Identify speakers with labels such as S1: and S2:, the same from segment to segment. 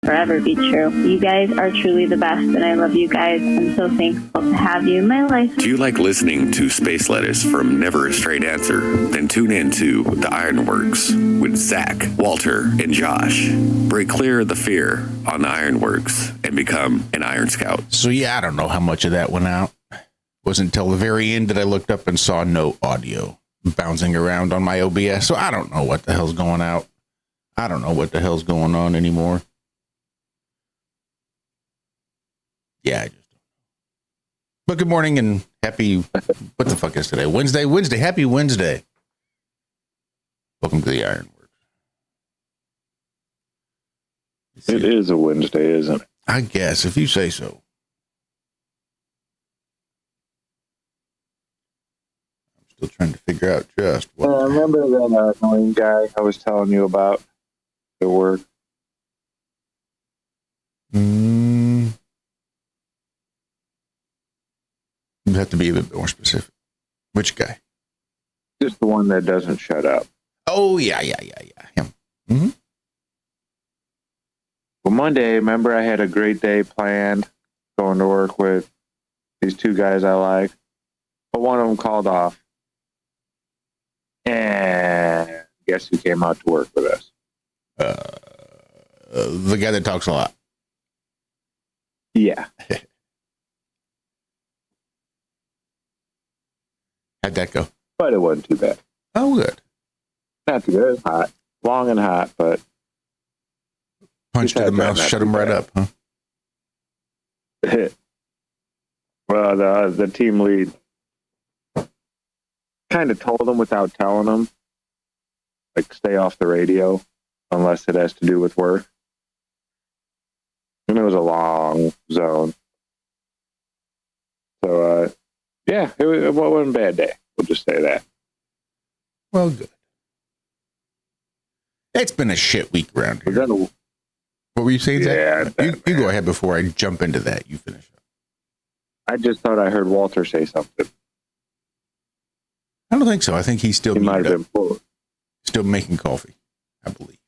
S1: forever be true. You guys are truly the best, and I love you guys. I'm so thankful to have you in my life.
S2: Do you like listening to Space Lettuce from Never a Straight Answer? Then tune in to the IRONWORX with Zack, Walter, and Josh. Break clear of the fear on the IRONWORX and become an Iron Scout.
S3: So yeah, I don't know how much of that went out. It wasn't until the very end that I looked up and saw no audio bouncing around on my OBS. So I don't know what the hell's going out. I don't know what the hell's going on anymore. Yeah, I just don't. But good morning and happy, what the fuck is today? Wednesday. Happy Wednesday. Welcome to the IRONWORX.
S4: It is a Wednesday, isn't it?
S3: I guess, if you say so. I'm still trying to figure out just what.
S4: I remember that annoying guy I was telling you about at work.
S3: You have to be a bit more specific. Which guy?
S4: Just the one that doesn't shut up.
S3: Oh, yeah. Him. Mm-hmm.
S4: Well, Monday, remember I had a great day planned, going to work with these two guys I like, but one of them called off. And guess who came out to work with us?
S3: The guy that talks a lot.
S4: Yeah.
S3: How'd that go?
S4: But it wasn't too bad.
S3: Oh, good.
S4: Not too good. Hot. Long and hot, but...
S3: Punch to the mouth, shut him right up, huh?
S4: Well, the team lead kind of told him without telling him, like, stay off the radio unless it has to do with work. And it was a long zone. So, yeah, it wasn't a bad day. We'll just say that.
S3: Well, good. It's been a shit week around here. What were you saying, Zach? Yeah, you go ahead before I jump into that. You finish up.
S4: I just thought I heard Walter say something.
S3: I don't think so. I think he's still
S4: he might have been full.
S3: Still making coffee, I believe.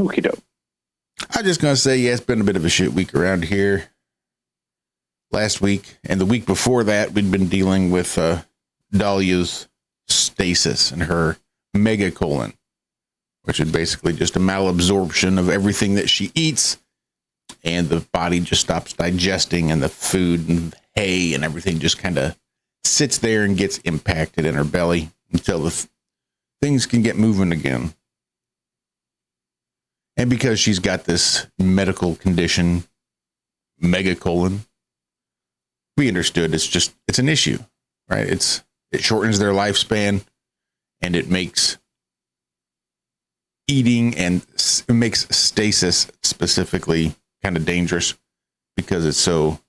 S4: Okie doke.
S3: I'm just going to say, yeah, it's been a bit of a shit week around here. Last week and the week before that, we'd been dealing with Dahlia's stasis and her megacolon, which is basically just a malabsorption of everything that she eats, and the body just stops digesting, and the food and hay and everything just kind of sits there and gets impacted in her belly until the things can get moving again. And because she's got this medical condition, megacolon, we understood it's an issue, right? It shortens their lifespan, and it makes eating and it makes stasis specifically kind of dangerous because it's so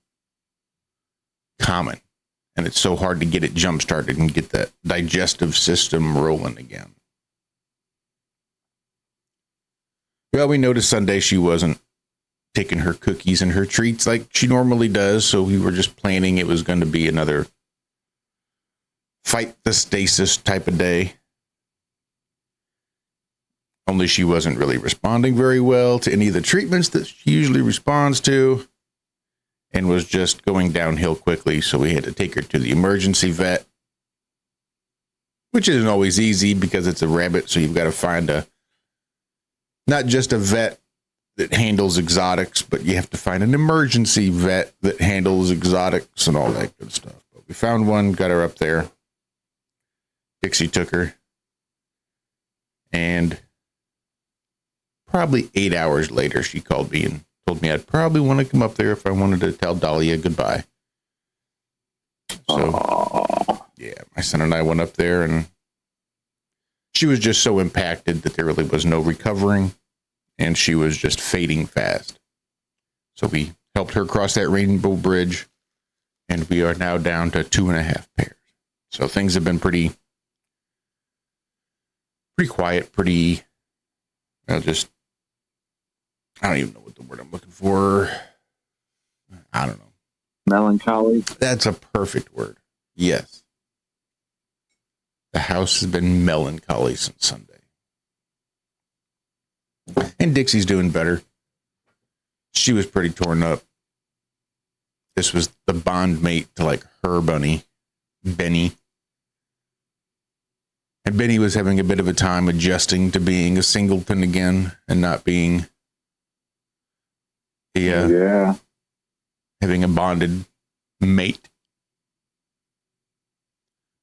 S3: common and it's so hard to get it jump started and get that digestive system rolling again. Well, we noticed Sunday she wasn't taking her cookies and her treats like she normally does, so we were just planning it was going to be another fight the stasis type of day. Only she wasn't really responding very well to any of the treatments that she usually responds to and was just going downhill quickly, so we had to take her to the emergency vet, which isn't always easy because it's a rabbit, so you've got to find not just a vet that handles exotics, but you have to find an emergency vet that handles exotics and all that good stuff. But we found one, got her up there. Dixie took her. And probably 8 hours later, she called me and told me I'd probably want to come up there if I wanted to tell Dahlia goodbye. So, yeah, my son and I went up there, and she was just so impacted that there really was no recovering. And she was just fading fast. So we helped her cross that rainbow bridge, and we are now down to 2.5 pairs. So things have been pretty quiet, I don't even know what the word I'm looking for. I don't know.
S4: Melancholy?
S3: That's a perfect word. Yes. The house has been melancholy since Sunday. And Dixie's doing better. She was pretty torn up. This was the bond mate to like her bunny, Benny. And Benny was having a bit of a time adjusting to being a singleton again and not being having a bonded mate.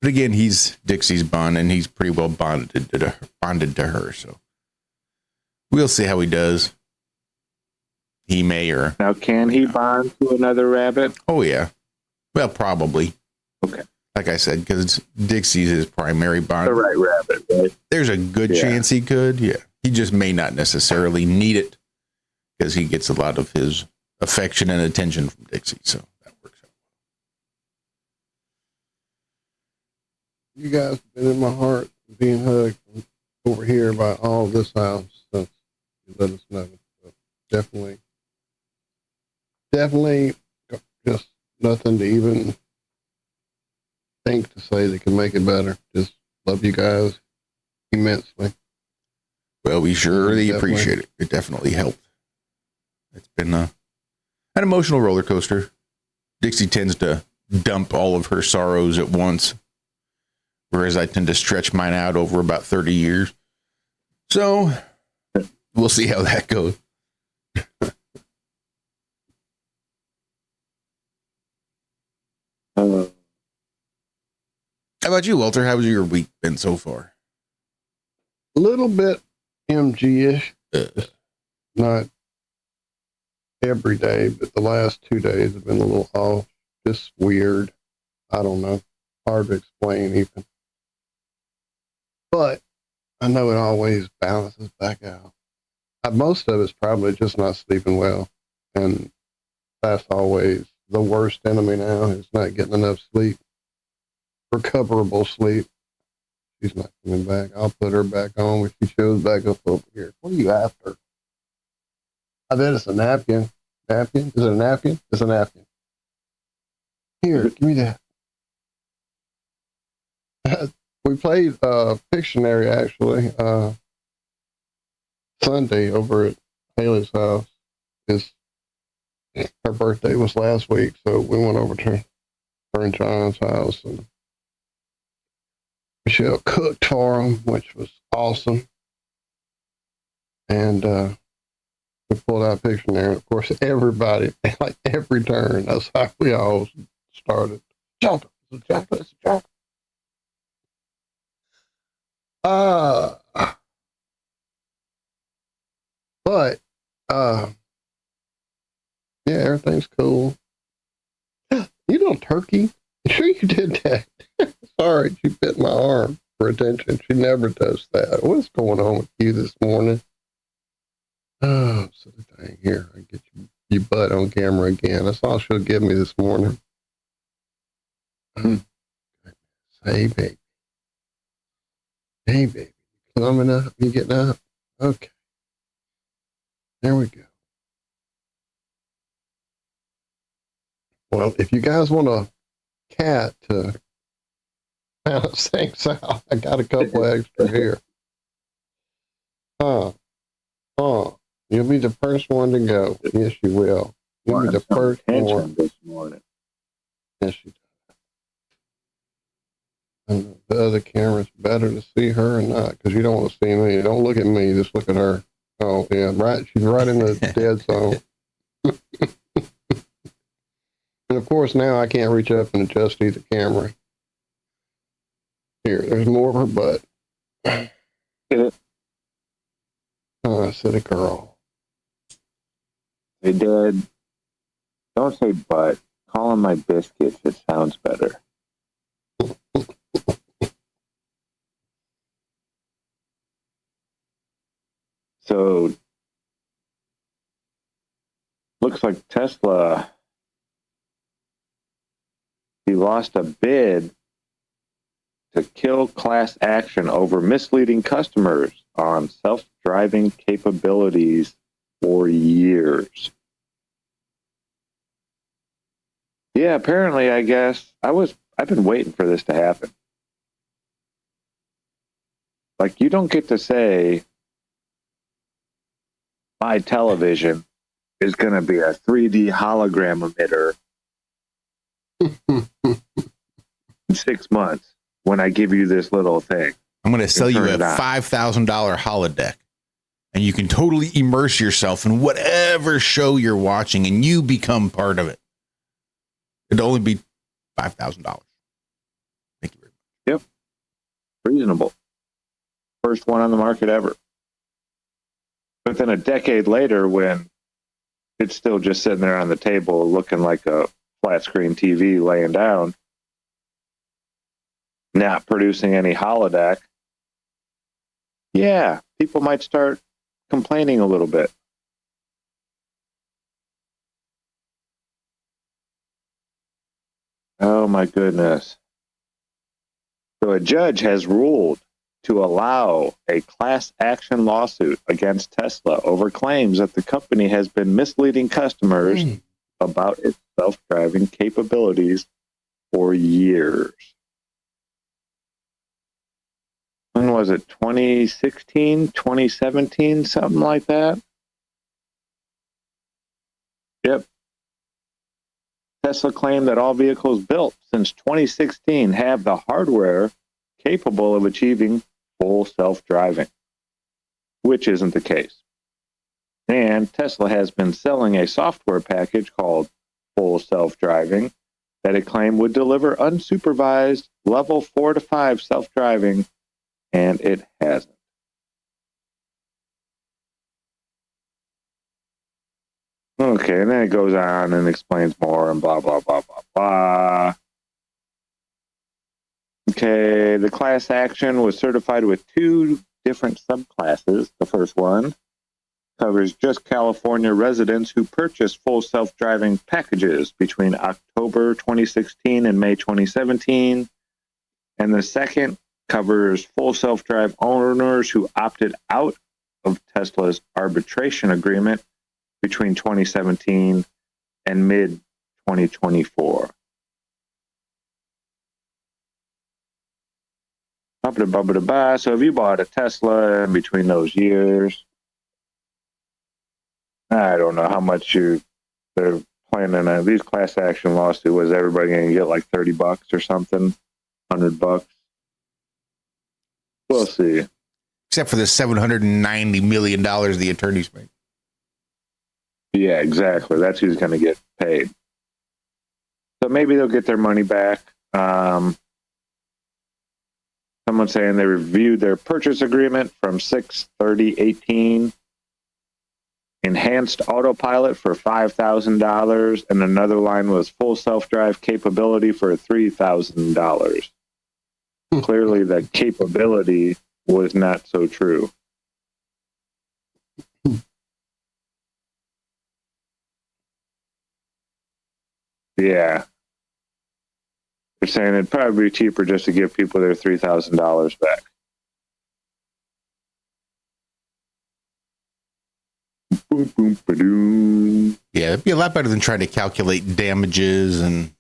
S3: But again, he's Dixie's bond, and he's pretty well bonded to her. So we'll see how he does. He may or
S4: now, can he bond to another rabbit?
S3: Oh yeah, well probably.
S4: Okay,
S3: like I said, because Dixie's his primary bond.
S4: The right rabbit, right?
S3: There's a good chance he could. Yeah, he just may not necessarily need it because he gets a lot of his affection and attention from Dixie. So that works out.
S5: You guys have been in my heart, being hugged over here by all this house since you let us know. So definitely, just nothing to even think to say that can make it better. Just love you guys immensely.
S3: Well, we surely appreciate it. It definitely helped. It's been an emotional roller coaster. Dixie tends to dump all of her sorrows at once, whereas I tend to stretch mine out over about 30 years. So we'll see how that goes. How about you, Walter? How's your week been so far?
S5: A little bit MG-ish. Not every day, but the last 2 days have been a little off. Just weird. I don't know. Hard to explain even. But I know it always balances back out. Most of it's probably just not sleeping well. And that's always the worst enemy now, is not getting enough sleep. Recoverable sleep. She's not coming back. I'll put her back on when she shows back up over here. What are you after? I bet it's a napkin. Napkin? Is it a napkin? It's a napkin. Here, give me that. We played Pictionary, actually, Sunday over at Haley's house. Her birthday was last week, so we went over to her and John's house, and Michelle cooked for them, which was awesome. And we pulled out Pictionary, and of course, everybody, like every turn, that's how we all started. Joker, it's a Joker, it's a Joker. But yeah, everything's cool. You know, Turkey. You sure you did that? Sorry, she bit my arm for attention. She never does that. What's going on with you this morning? Oh, silly thing. Here, I get your butt on camera again. That's all she'll give me this morning. Hey, baby. Hey, baby. Coming up? You getting up? Okay. There we go. Well, if you guys want a cat to balance things out, I got a couple extra here. You'll be the first one to go. Yes, you will. You'll be the first one
S4: this morning.
S5: Yes, you do. And the other camera's better to see her or not, because you don't want to see me. Don't look at me. Just look at her. Oh, yeah, right. She's right in the dead zone. And of course, now I can't reach up and adjust either camera. Here, there's more of her butt. Oh, I said a girl.
S4: Hey, Dad, don't say butt. Call them my biscuits. It sounds better. So, looks like Tesla, he lost a bid to kill class action over misleading customers on self-driving capabilities for years. Yeah, apparently, I guess, I've been waiting for this to happen. Like, you don't get to say, my television is going to be a 3D hologram emitter in 6 months when I give you this little thing.
S3: I'm going to sell you a
S4: turn it on.
S3: $5,000 holodeck, and you can totally immerse yourself in whatever show you're watching, and you become part of it. It'd only be $5,000. Thank you very much.
S4: Yep. Reasonable. First one on the market ever. But then a decade later, when it's still just sitting there on the table looking like a flat screen TV laying down, not producing any holodeck, yeah, people might start complaining a little bit. Oh my goodness. So a judge has ruled to allow a class action lawsuit against Tesla over claims that the company has been misleading customers about its self-driving capabilities for years. When was it? 2016, 2017, something like that? Yep. Tesla claimed that all vehicles built since 2016 have the hardware capable of achieving full self-driving, which isn't the case. And Tesla has been selling a software package called Full Self-Driving that it claimed would deliver unsupervised level 4 to 5 self-driving, and it hasn't. Okay, and then it goes on and explains more and blah, blah, blah, blah, blah. Okay, the class action was certified with 2 different subclasses. The first one covers just California residents who purchased full self-driving packages between October 2016 and May 2017. And the second covers full self-drive owners who opted out of Tesla's arbitration agreement between 2017 and mid-2024. So if you bought a Tesla in between those years, I don't know how much they're planning on. These class action lawsuit, was everybody going to get like $30 or something? $100? We'll see.
S3: Except for the $790 million the attorneys made.
S4: Yeah, exactly. That's who's going to get paid. So maybe they'll get their money back. Someone saying they reviewed their purchase agreement from 6/30/18. Enhanced autopilot for $5,000, and another line was full self-drive capability for $3,000. Clearly, the capability was not so true. Yeah. They're saying it'd probably be cheaper just to give people their $3,000 back. Boom, boom, ba-doom.
S3: Yeah, it'd be a lot better than trying to calculate damages and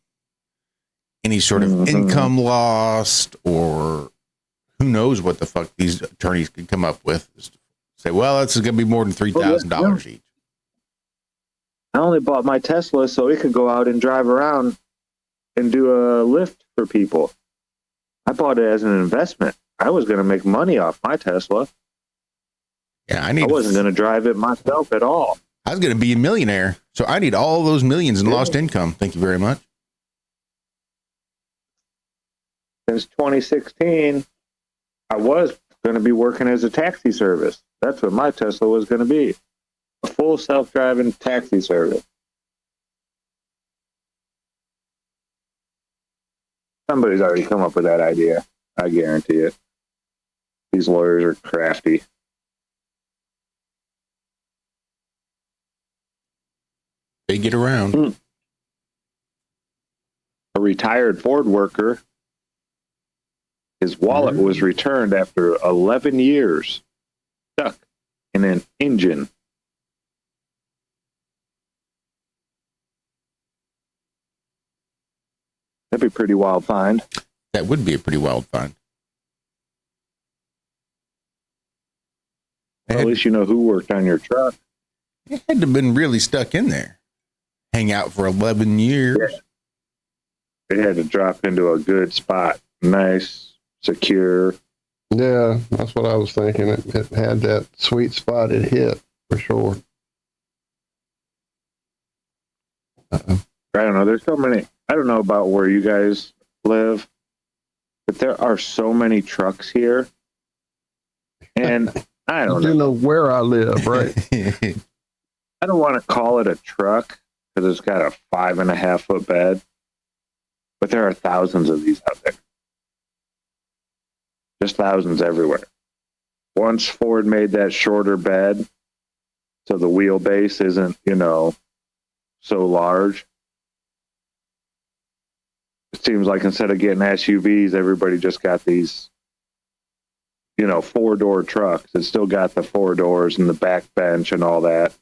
S3: any sort of income lost, or who knows what the fuck these attorneys could come up with. Say, well, this is going to be more than $3,000 each.
S4: I only bought my Tesla so it could go out and drive around and do a lift for people. I bought it as an investment. I was going to make money off my Tesla.
S3: Yeah,
S4: I wasn't going to drive it myself at all.
S3: I was going to be a millionaire, so I need all those millions in lost income. Thank you very much.
S4: Since 2016, I was going to be working as a taxi service. That's what my Tesla was going to be. A full self-driving taxi service. Somebody's already come up with that idea. I guarantee it. These lawyers are crafty.
S3: They get around.
S4: A retired Ford worker, his wallet was returned after 11 years, stuck in an engine. That'd be a pretty wild find.
S3: That would be a pretty wild find.
S4: Well, at least you know who worked on your truck.
S3: It had to have been really stuck in there. Hang out for 11 years.
S4: Yeah. It had to drop into a good spot. Nice, secure.
S5: Yeah, that's what I was thinking. It had that sweet spot it hit for sure.
S4: I don't know. There's so many. I don't know about where you guys live, but there are so many trucks here. And I don't know.
S5: You know where I live, right?
S4: I don't want to call it a truck because it's got a 5.5 foot bed, but there are thousands of these out there. Just thousands everywhere. Once Ford made that shorter bed, so the wheelbase isn't, so large. It seems like instead of getting SUVs, everybody just got these, 4-door trucks. It's still got the 4 doors and the back bench and all that.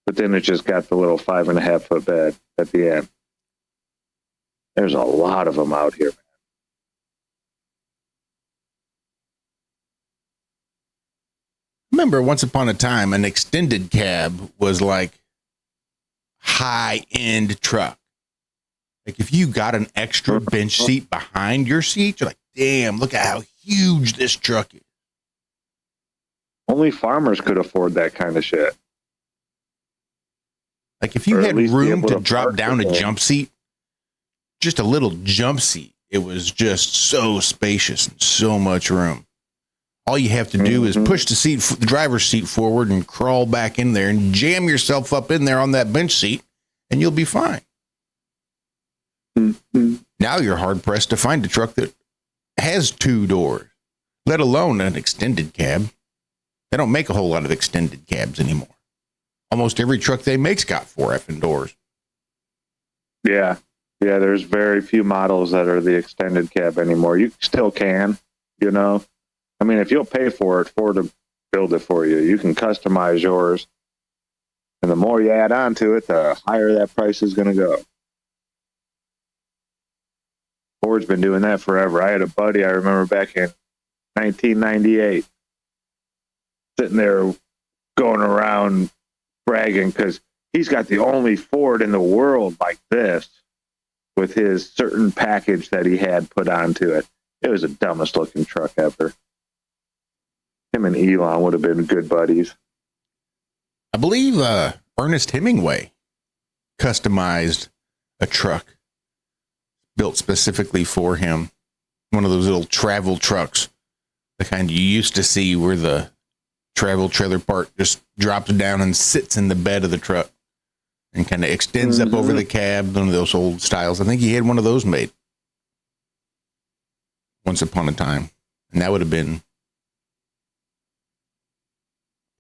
S4: But then it just got the little 5.5 foot bed at the end. There's a lot of them out here.
S3: Remember, once upon a time, an extended cab was like high-end truck. Like if you got an extra bench seat behind your seat, you're like, damn, look at how huge this truck is.
S4: Only farmers could afford that kind of shit.
S3: Like if you
S4: Or at
S3: had
S4: least be
S3: room
S4: able
S3: to
S4: to
S3: drop
S4: park
S3: down
S4: it
S3: a
S4: there.
S3: jump seat, just a little jump seat, it was just so spacious and so much room. All you have to do is push the driver's seat forward and crawl back in there and jam yourself up in there on that bench seat, and you'll be fine. Now you're hard pressed to find a truck that has 2 doors, let alone an extended cab. They don't make a whole lot of extended cabs anymore. Almost every truck they make's got 4 effing doors.
S4: Yeah. Yeah, there's very few models that are the extended cab anymore. You still can, I mean, if you'll pay for it, Ford to build it for you. You can customize yours. And the more you add on to it, the higher that price is going to go. Ford's been doing that forever. I had a buddy, I remember back in 1998, sitting there going around bragging because he's got the only Ford in the world like this with his certain package that he had put onto it. It was the dumbest looking truck ever. Him and Elon would have been good buddies.
S3: I believe Ernest Hemingway customized a truck built specifically for him. One of those little travel trucks, the kind you used to see where the travel trailer part just drops down and sits in the bed of the truck and kind of extends up over the cab, one of those old styles. I think he had one of those made once upon a time. And that would have been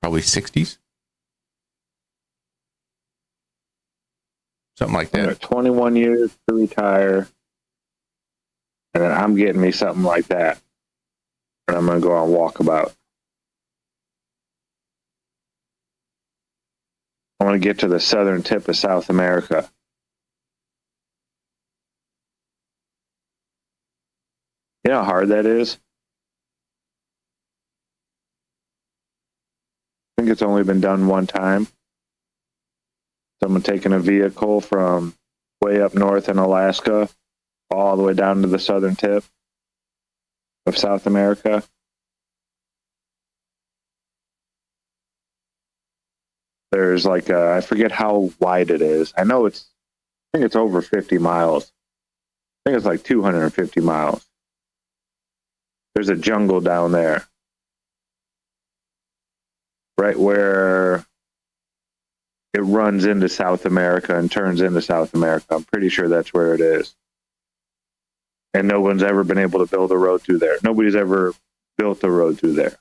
S3: probably 60s. Something like that.
S4: 21 years to retire. And then I'm getting me something like that. And I'm going to go on walkabout. I want to get to the southern tip of South America. You know how hard that is? I think it's only been done one time. Someone taking a vehicle from way up north in Alaska all the way down to the southern tip of South America. There's like I forget how wide it is. I think it's over 50 miles. I think it's like 250 miles. There's a jungle down there. Right where it runs into South America and turns into South America. I'm pretty sure that's where it is. And no one's ever been able to build a road through there. Nobody's ever built a road through there.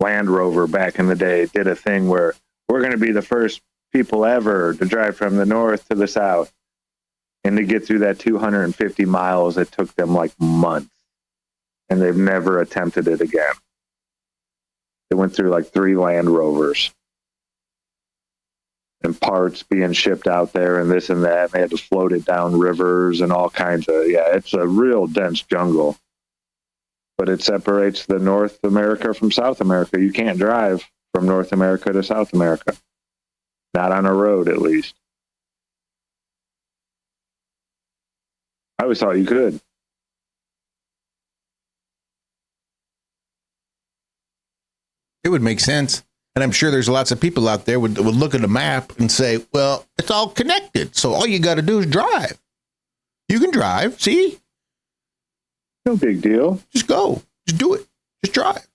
S4: Land Rover back in the day did a thing where we're going to be the first people ever to drive from the north to the south. And to get through that 250 miles, it took them like months. And they've never attempted it again. They went through like 3 Land Rovers. And parts being shipped out there and this and that. And they had to float it down rivers and all kinds of, it's a real dense jungle. But it separates the North America from South America. You can't drive from North America to South America. Not on a road, at least. I always thought you could.
S3: It would make sense. And I'm sure there's lots of people out there would look at a map and say, well, it's all connected. So all you got to do is drive. You can drive. See?
S4: No big deal.
S3: Just go. Just do it. Just drive.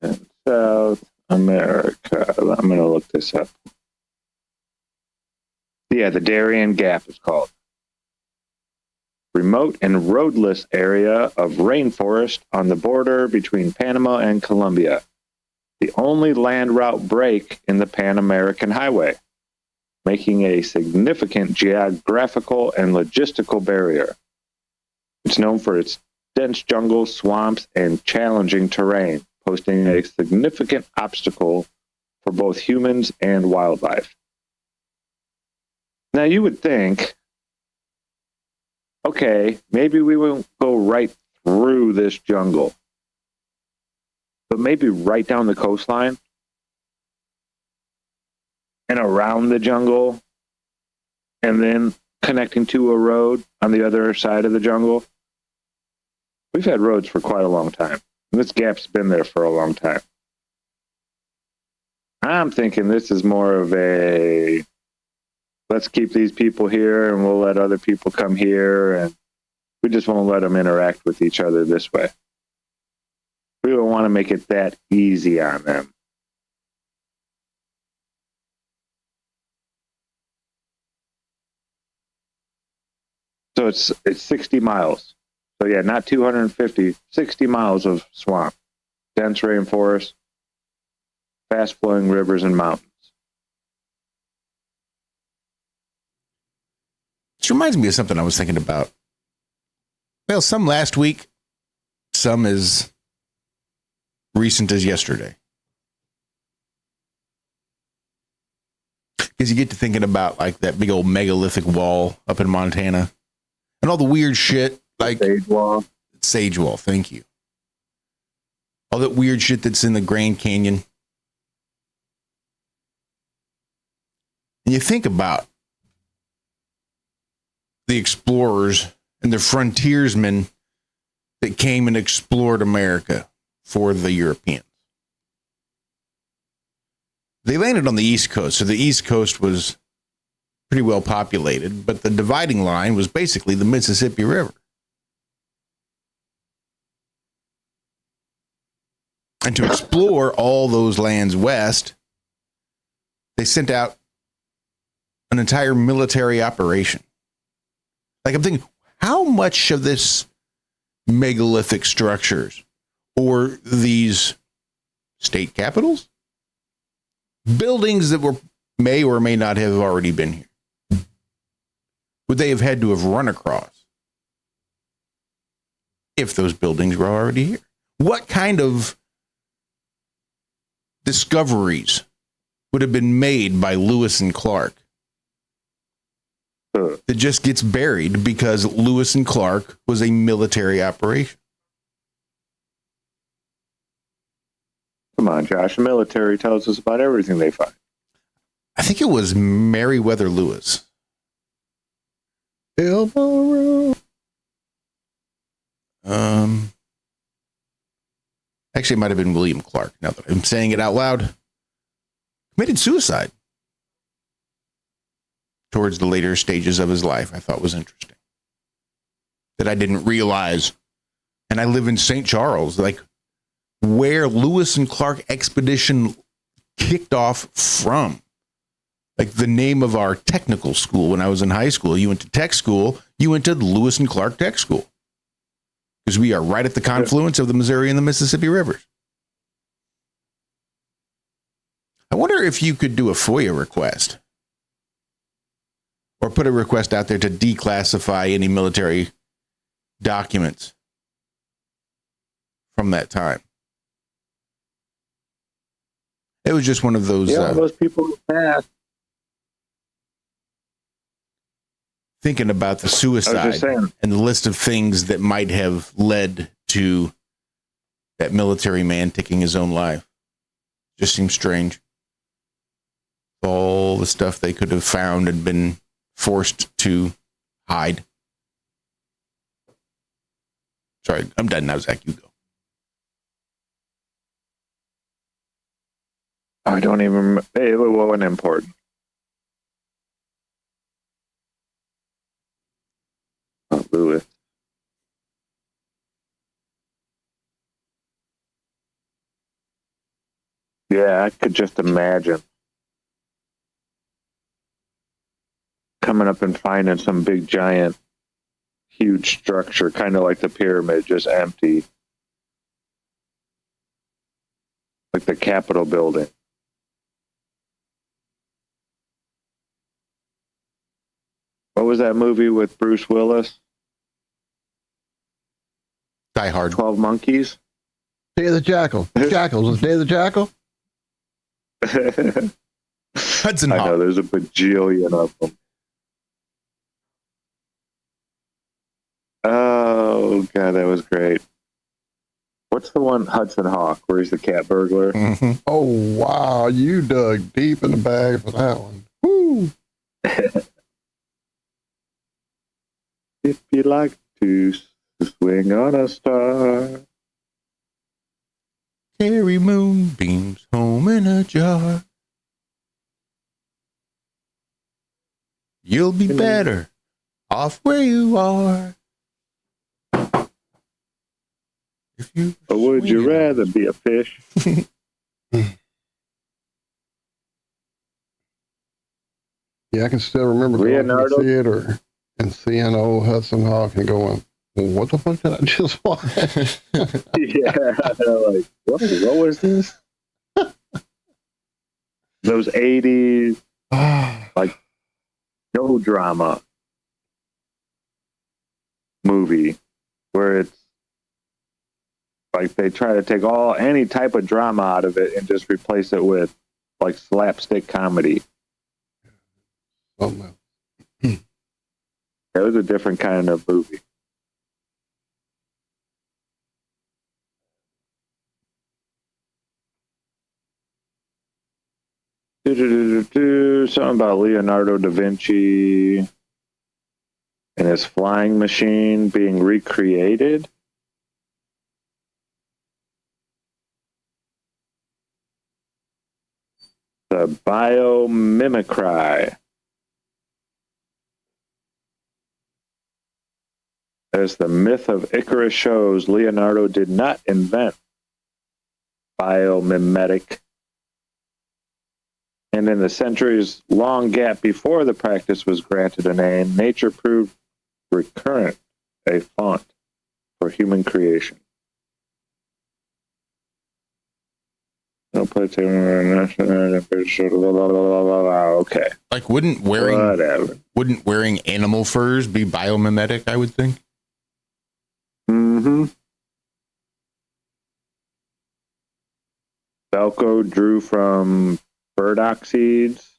S4: And South America. I'm going to look this up. Yeah, the Darien Gap is called. Remote and roadless area of rainforest on the border between Panama and Colombia. The only land route break in the Pan American Highway, making a significant geographical and logistical barrier. It's known for its dense jungle, swamps, and challenging terrain, posing a significant obstacle for both humans and wildlife. Now, you would think, okay, maybe we won't go right through this jungle, but maybe right down the coastline and around the jungle and then connecting to a road on the other side of the jungle. We've had roads for quite a long time. And this gap's been there for a long time. I'm thinking this is more of a, let's keep these people here and we'll let other people come here, and we just won't let them interact with each other this way. We don't want to make it that easy on them. So it's 60 miles. So yeah, not 250, 60 miles of swamp, dense rainforest, fast-flowing rivers and mountains.
S3: This reminds me of something I was thinking about. Well, some last week, some as recent as yesterday. Because you get to thinking about like that big old megalithic wall up in Montana and all the weird shit. Like
S4: Sage Wall.
S3: Sage Wall, thank you. All that weird shit that's in the Grand Canyon. And you think about the explorers and the frontiersmen that came and explored America for the Europeans. They landed on the East Coast, so the East Coast was pretty well populated, but the dividing line was basically the Mississippi River. And to explore all those lands west, they sent out an entire military operation. Like, I'm thinking, how much of this megalithic structures or these state capitals, buildings that were may or may not have already been here, would they have had to have run across if those buildings were already here? What kind of discoveries would have been made by Lewis and Clark that just gets buried because Lewis and Clark was a military operation?
S4: Come on, Josh. The military tells us about everything they find.
S3: I think it was Meriwether Lewis. Actually, it might have been William Clark, now that I'm saying it out loud. Committed suicide towards the later stages of his life. I thought was interesting that I didn't realize. And I live in St. Charles, like where Lewis and Clark expedition kicked off from. Like the name of our technical school when I was in high school. You went to tech school, you went to Lewis and Clark Tech School. Because we are right at the confluence of the Missouri and the Mississippi rivers. I wonder if you could do a FOIA request or put a request out there to declassify any military documents from that time. It was just one of those.
S4: Yeah, those people passed.
S3: Thinking about the suicide and the list of things that might have led to that military man taking his own life. Just seems strange. All the stuff they could have found and been forced to hide. Sorry, I'm done now, Zach. You go.
S4: I don't even. It wasn't important. Oh, Lewis. Yeah, I could just imagine coming up and finding some big, giant, huge structure, kind of like the pyramid, just empty. Like the Capitol building. What was that movie with Bruce Willis?
S3: Die Hard.
S4: 12 Monkeys?
S5: Day of the Jackal. Jackals. Was Day of the Jackal?
S3: Hudson
S4: I
S3: Hawk.
S4: know, there's a bajillion of them. Oh, God, that was great. What's the one, Hudson Hawk, where he's the cat burglar?
S3: Mm-hmm.
S5: Oh, wow. You dug deep in the bag for that one. Woo.
S4: If you like to swing on a star.
S3: Carry moonbeams home in a jar. You'll be better off where you are. If you
S4: Or would you
S3: swing.
S4: rather be a fish?
S5: Yeah, I can still remember going
S4: Leonardo?
S5: to the theater and seeing old Hudson Hawk and going, well, what the fuck did I just watch?
S4: Yeah, like, what was this? Those 80s, no drama movie where it's like they try to take any type of drama out of it and just replace it with like slapstick comedy.
S5: Something else.
S4: It was a different kind of movie. Something about Leonardo da Vinci and his flying machine being recreated. The biomimicry. As the myth of Icarus shows, Leonardo did not invent biomimetic. And in the centuries-long gap before the practice was granted a name, nature proved recurrent, a font for human creation. Okay.
S3: Like, wouldn't wearing animal furs be biomimetic, I would think?
S4: Mm-hmm. Velcro drew from burdock seeds.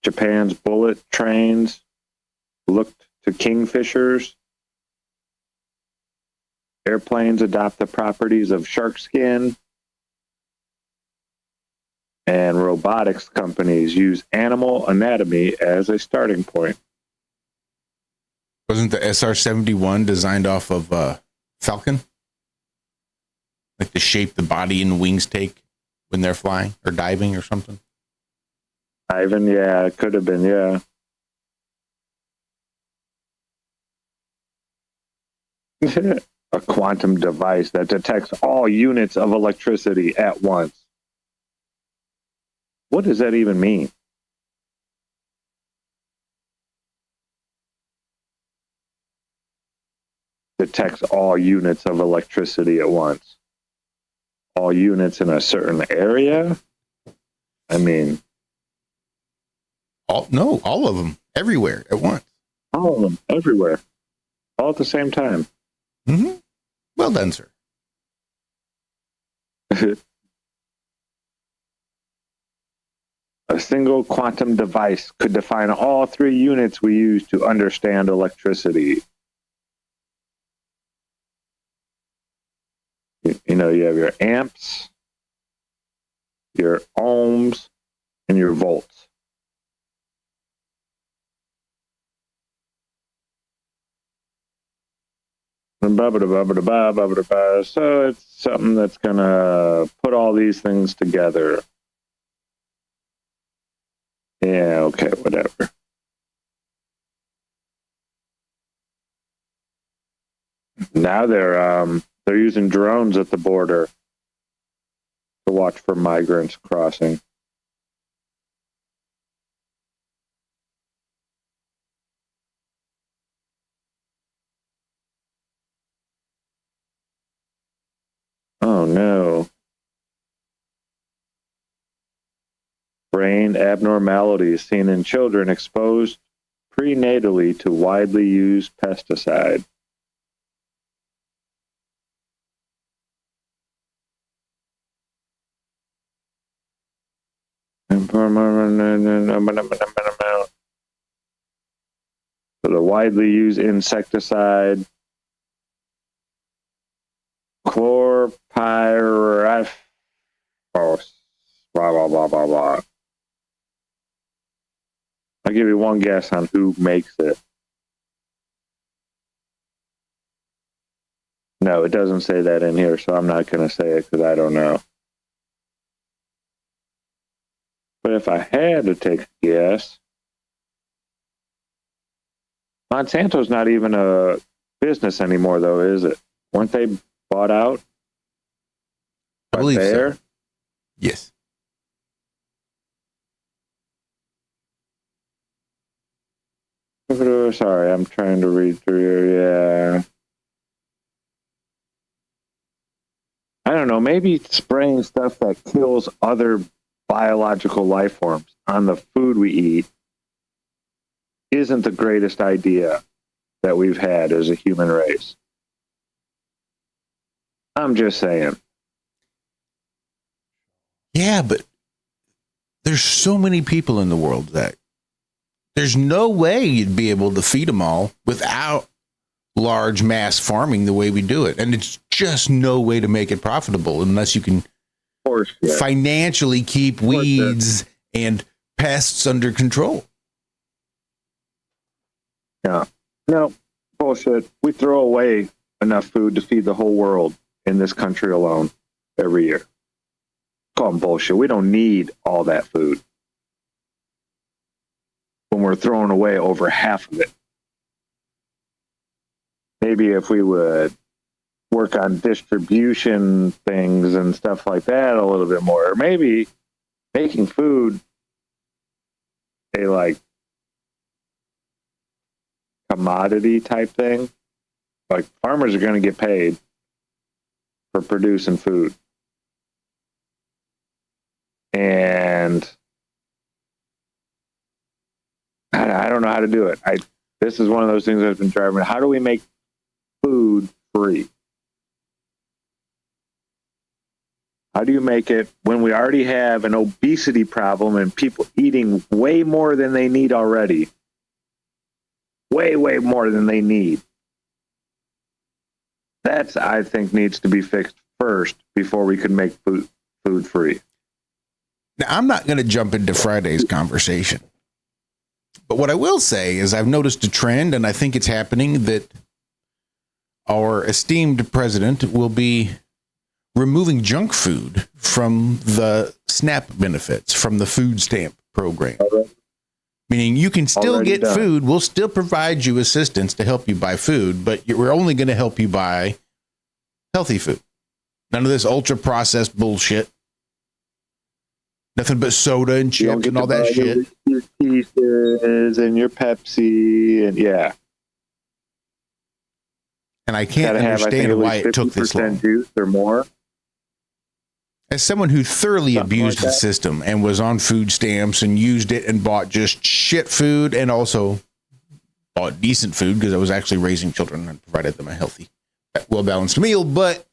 S4: Japan's bullet trains looked to kingfishers. Airplanes adopt the properties of shark skin. And robotics companies use animal anatomy as a starting point.
S3: Wasn't the SR-71 designed off of Falcon? Like the shape the body and wings take when they're flying or diving or something?
S4: Ivan, yeah, it could have been, yeah. A quantum device that detects all units of electricity at once. What does that even mean? Detects all units of electricity at once. All units in a certain area? I mean...
S3: all of them. Everywhere at once.
S4: All of them. Everywhere. All at the same time.
S3: Mm-hmm. Well done, sir.
S4: A single quantum device could define all three units we use to understand electricity. you have your amps, your ohms, and your volts. So it's something that's going to put all these things together. Yeah, okay, whatever. Now they're using drones at the border to watch for migrants crossing. Oh no. Brain abnormalities seen in children exposed prenatally to widely used pesticide. So the widely used insecticide, chlorpyrifos, blah, blah, blah, blah, blah. I'll give you one guess on who makes it. No, it doesn't say that in here, so I'm not going to say it because I don't know. But if I had to take a guess, Monsanto's not even a business anymore, though, is it? Weren't they bought out?
S3: I believe so. Yes.
S4: Sorry, I'm trying to read through here. Yeah. I don't know. Maybe spraying stuff that kills other biological life forms on the food we eat isn't the greatest idea that we've had as a human race. I'm just saying.
S3: Yeah, but there's so many people in the world, Zach. There's no way you'd be able to feed them all without large mass farming the way we do it. And it's just no way to make it profitable unless you can financially keep weeds and pests under control.
S4: Yeah. No, bullshit. We throw away enough food to feed the whole world in this country alone every year. Call them bullshit. We don't need all that food when we're throwing away over half of it. Maybe if we would work on distribution things and stuff like that a little bit more, or maybe making food a like commodity type thing. Like farmers are going to get paid for producing food. And I don't know how to do it. This is one of those things that's been driving me. How do we make food free? How do you make it when we already have an obesity problem and people eating way more than they need already? Way, way more than they need. That's, I think, needs to be fixed first before we can make food free.
S3: Now, I'm not going to jump into Friday's conversation. But what I will say is I've noticed a trend, and I think it's happening, that our esteemed president will be removing junk food from the SNAP benefits, from the food stamp program. Meaning you can still get food. We'll still provide you assistance to help you buy food, but we're only going to help you buy healthy food. None of this ultra processed bullshit. Nothing but soda and chips and all that shit.
S4: Your pieces and your Pepsi and yeah.
S3: And I can't understand why it took this long.
S4: Juice or more.
S3: As someone who thoroughly abused the system and was on food stamps and used it and bought just shit food and also bought decent food because I was actually raising children and provided them a healthy, well-balanced meal, but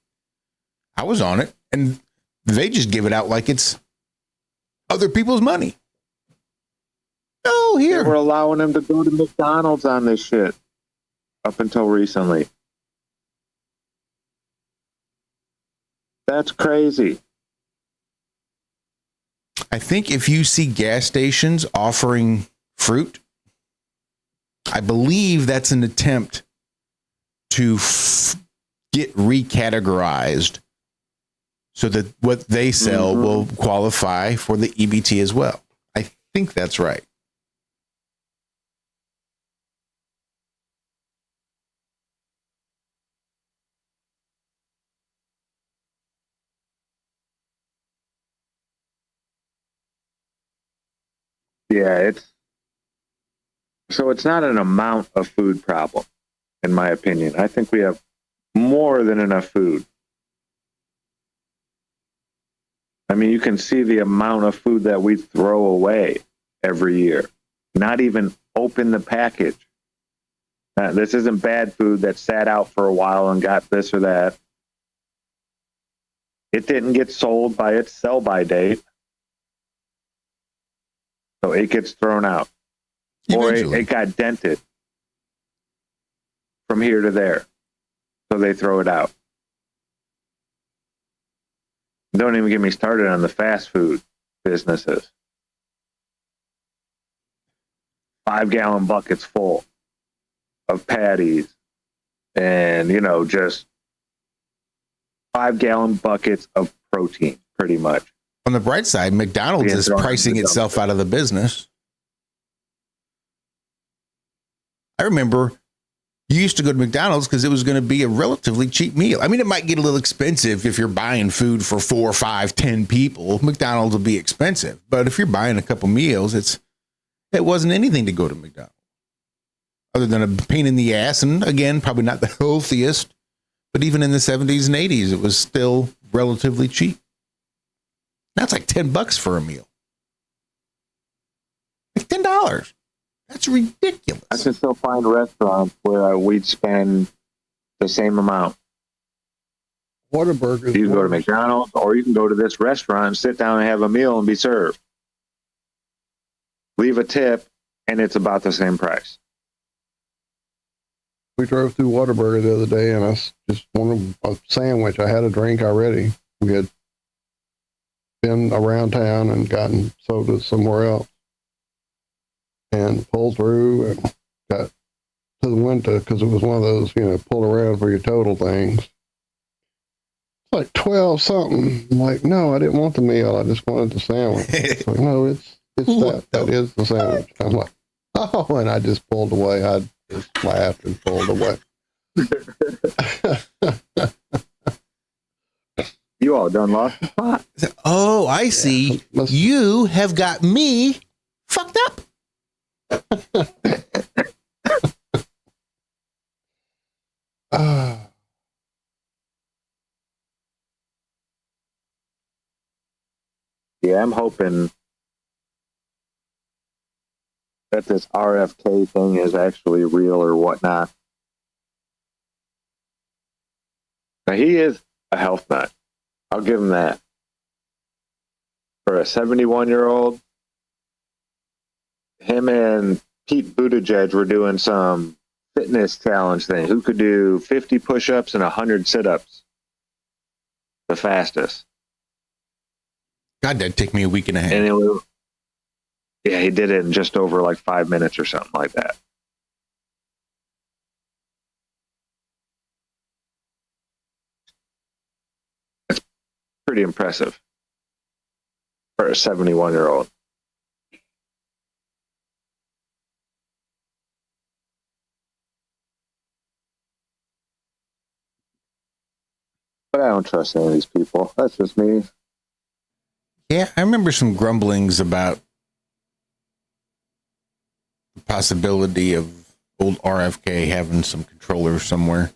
S3: I was on it and they just give it out like it's other people's money. Oh, here.
S4: They were allowing them to go to McDonald's on this shit up until recently. That's crazy.
S3: I think if you see gas stations offering fruit, I believe that's an attempt to get recategorized so that what they sell will qualify for the EBT as well. I think that's right.
S4: Yeah, it's not an amount of food problem, in my opinion. I think we have more than enough food. I mean, you can see the amount of food that we throw away every year. Not even open the package. This isn't bad food that sat out for a while and got this or that. It didn't get sold by its sell-by date. So it gets thrown out.
S3: Eventually.
S4: Or it got dented from here to there. So they throw it out. Don't even get me started on the fast food businesses. 5-gallon buckets full of patties and, just 5-gallon buckets of protein, pretty much.
S3: On the bright side, McDonald's is pricing itself out of the business. I remember you used to go to McDonald's because it was going to be a relatively cheap meal. I mean, it might get a little expensive if you're buying food for 4, 5, 10 people. McDonald's will be expensive. But if you're buying a couple meals, it wasn't anything to go to McDonald's. Other than a pain in the ass. And again, probably not the healthiest. But even in the 70s and 80s, it was still relatively cheap. Now it's like $10 for a meal. Like $10. That's ridiculous.
S4: I can still find restaurants where we'd spend the same amount.
S5: Whataburger.
S4: You can go to McDonald's or you can go to this restaurant and sit down and have a meal and be served. Leave a tip and it's about the same price.
S5: We drove through Whataburger the other day and I just wanted a sandwich. I had a drink already. We had been around town and gotten soda somewhere else. And pulled through and got to the window because it was one of those, pull around for your total things. It's like 12 something. I'm like, no, I didn't want the meal. I just wanted the sandwich. It's like, no, it's that is the sandwich. I'm like, oh, and I just pulled away. I just laughed and pulled away.
S4: You all done lost the spot.
S3: Oh, I see.
S5: Yeah.
S3: You have got me fucked up.
S4: Yeah, I'm hoping that this RFK thing is actually real or whatnot. Now, he is a health nut. I'll give him that. For a 71-year-old, him and Pete Buttigieg were doing some fitness challenge thing. Who could do 50 push-ups and 100 sit-ups the fastest?
S3: God, that'd take me a week and a half.
S4: And he did it in just over like 5 minutes or something like that. That's pretty impressive for a 71-year-old. But I don't trust any of these people. That's just me.
S3: Yeah, I remember some grumblings about the possibility of old RFK having some controllers somewhere.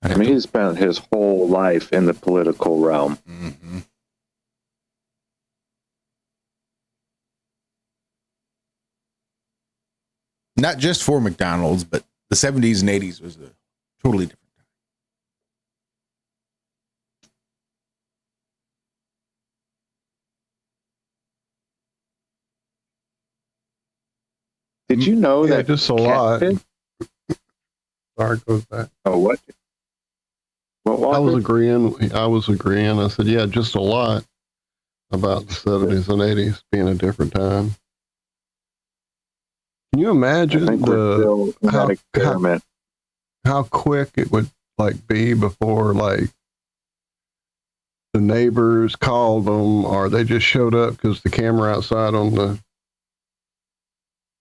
S4: I mean, he spent his whole life in the political realm.
S3: Mm-hmm. Not just for McDonald's, but the 70s and 80s was a totally different time.
S4: Did you know that
S5: just a lot.
S4: catfish
S5: Sorry, goes back.
S4: Oh, what? What
S5: I was
S4: Walker?
S5: agreeing. I said, yeah, just a lot about the 70s and 80s being a different time. Can you
S4: I
S5: imagine
S4: think we're still in that experiment.
S5: how quick it would like be before like the neighbors called them or they just showed up because the camera outside on the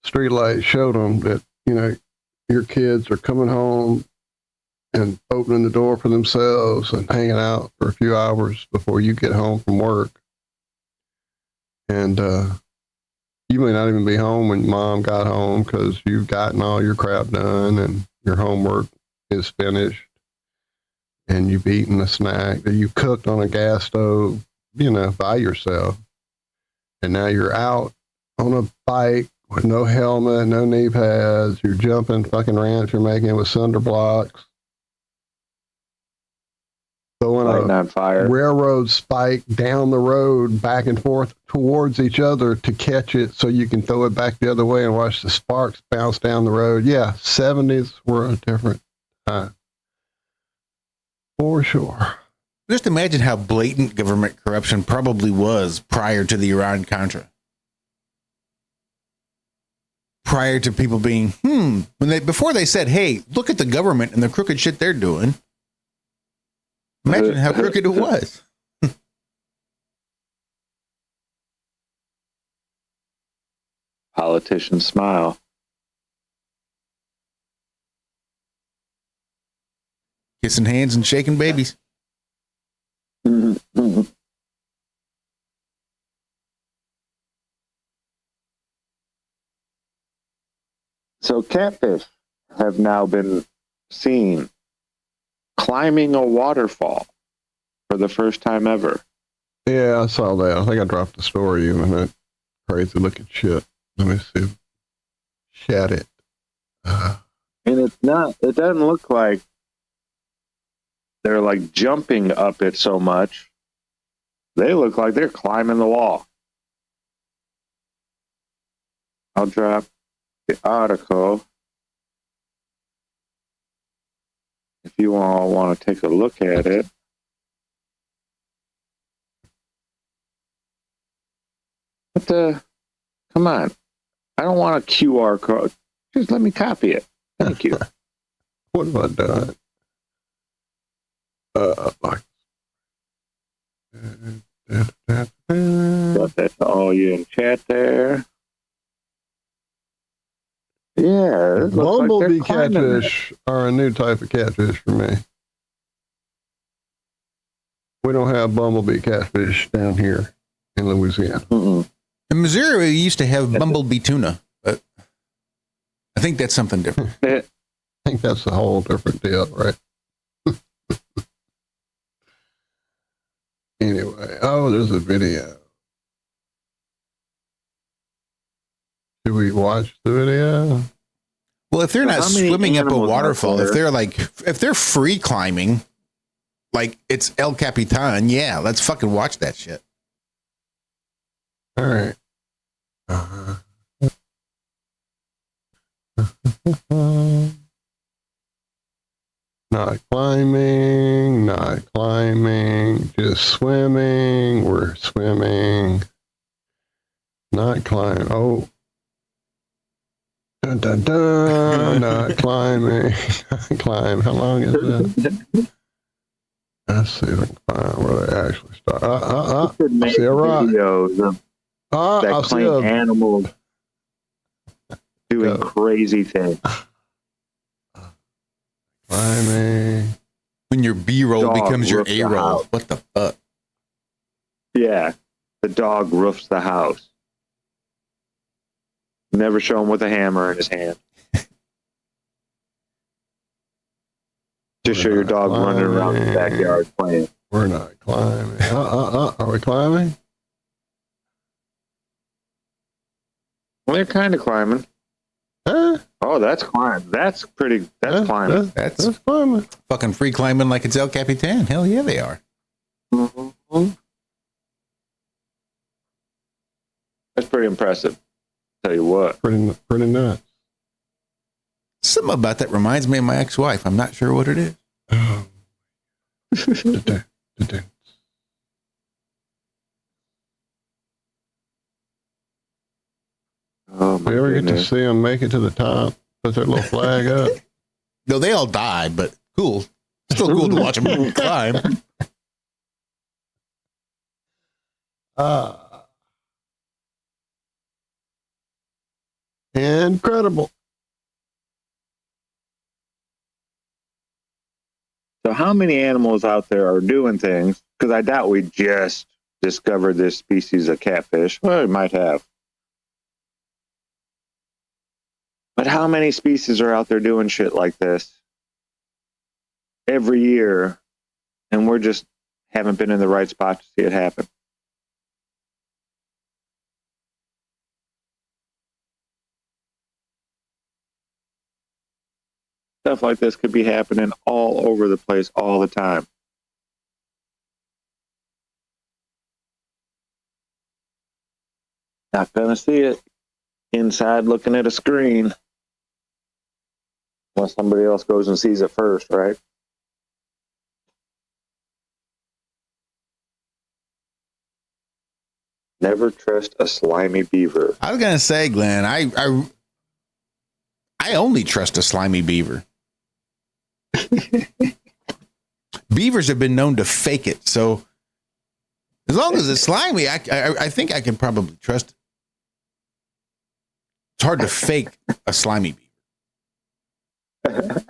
S5: street light showed them that, you know, your kids are coming home and opening the door for themselves and hanging out for a few hours before you get home from work. And you may not even be home when mom got home because you've gotten all your crap done and your homework is finished and you've eaten a snack that you cooked on a gas stove, you know, by yourself. And now you're out on a bike with no helmet, no knee pads. You're jumping fucking ramps you're making with cinder blocks. Throwing
S4: Lighting on fire.
S5: railroad spike down the road back and forth towards each other to catch it so you can throw it back the other way and watch the sparks bounce down the road. Yeah, 70s were a different time. For sure.
S3: Just imagine how blatant government corruption probably was prior to the Iran-Contra. Prior to people being, before they said, hey, look at the government and the crooked shit they're doing. Imagine how crooked it was.
S4: Politicians smile.
S3: Kissing hands and shaking babies.
S4: So catfish have now been seen climbing a waterfall for the first time ever.
S5: Yeah, I saw that. I think I dropped the story even. That crazy looking shit. Let me see. Shat it.
S4: And it doesn't look like they're like jumping up it so much. They look like they're climbing the wall. I'll drop the article if you all want to take a look at it. Come on. I don't want a QR code. Just let me copy it. Thank you.
S5: What have I done?
S4: Got that to all you in chat there. Yeah. It looks like
S5: Bumblebee
S4: they're climbing
S5: catfish are a new type of catfish for me. We don't have bumblebee catfish down here in Louisiana.
S4: Mm-mm.
S3: In Missouri, we used to have bumblebee tuna, but I think that's something different.
S5: I think that's a whole different deal, right? Anyway, there's a video. Should we watch the video?
S3: Well, if they're not
S4: How many
S3: swimming up a
S4: animals are
S3: waterfall,
S4: there?
S3: if they're free climbing, like it's El Capitan, yeah, let's fucking watch that shit.
S5: All right. Not climbing, just swimming. We're swimming. Not climbing. Oh. Dun, dun, dun. Not climbing. Climb. How long is it? Let's see if I can find where they actually start. I see a rock.
S4: Videos of that
S5: I see
S4: claim
S5: a
S4: animals doing
S5: Go.
S4: crazy things.
S5: climbing.
S3: When your B-roll
S4: Dog
S3: becomes your
S4: roofed the
S3: A-roll.
S4: house.
S3: What the fuck?
S4: Yeah. The dog roofs the house. Never show him with a hammer in his hand. Just show your dog running around the backyard playing.
S5: We're not climbing. Are we climbing?
S4: Well, they're kind of climbing.
S5: Huh?
S4: Oh, that's climb. That's pretty. That's climbing.
S3: That's
S5: climbing.
S3: fucking free climbing like it's El Capitan. Hell yeah, they are.
S4: Mm-hmm. That's pretty impressive. Tell you what.
S5: Pretty nuts.
S3: Something about that reminds me of my ex-wife. I'm not sure what it is.
S4: Oh, my
S5: You ever get to
S4: goodness.
S5: see them make it to the top? Put their little flag up?
S3: No, they all died, but cool. Still cool to watch them climb.
S5: Incredible.
S4: So how many animals out there are doing things? Because I doubt we just discovered this species of catfish. Well, we might have. But how many species are out there doing shit like this every year, and we're just haven't been in the right spot to see it happen? Stuff like this could be happening all over the place all the time. Not gonna see it inside looking at a screen unless somebody else goes and sees it first, right? Never trust a slimy beaver.
S3: I was gonna say, Glenn, I only trust a slimy beaver. Beavers have been known to fake it, so as long as it's slimy, I think I can probably trust it. It's hard to fake a slimy beaver.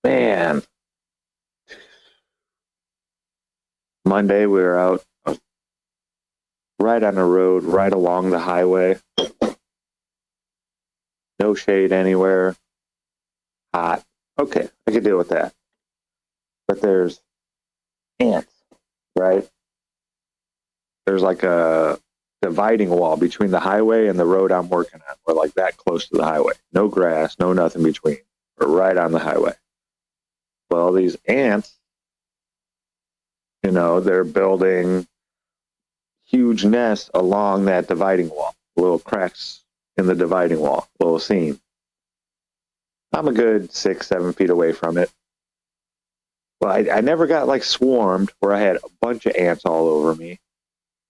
S4: Man. Monday we were out right on the road, right along the highway. No shade anywhere. Hot. Okay, I could deal with that. But there's ants, right? There's like a dividing wall between the highway and the road I'm working on. We're like that close to the highway. No grass, no nothing between. We're right on the highway. Well, these ants, you know, they're building huge nests along that dividing wall, little cracks in the dividing wall, little seam. I'm a good 6-7 feet away from it. Well, I never got like swarmed where I had a bunch of ants all over me,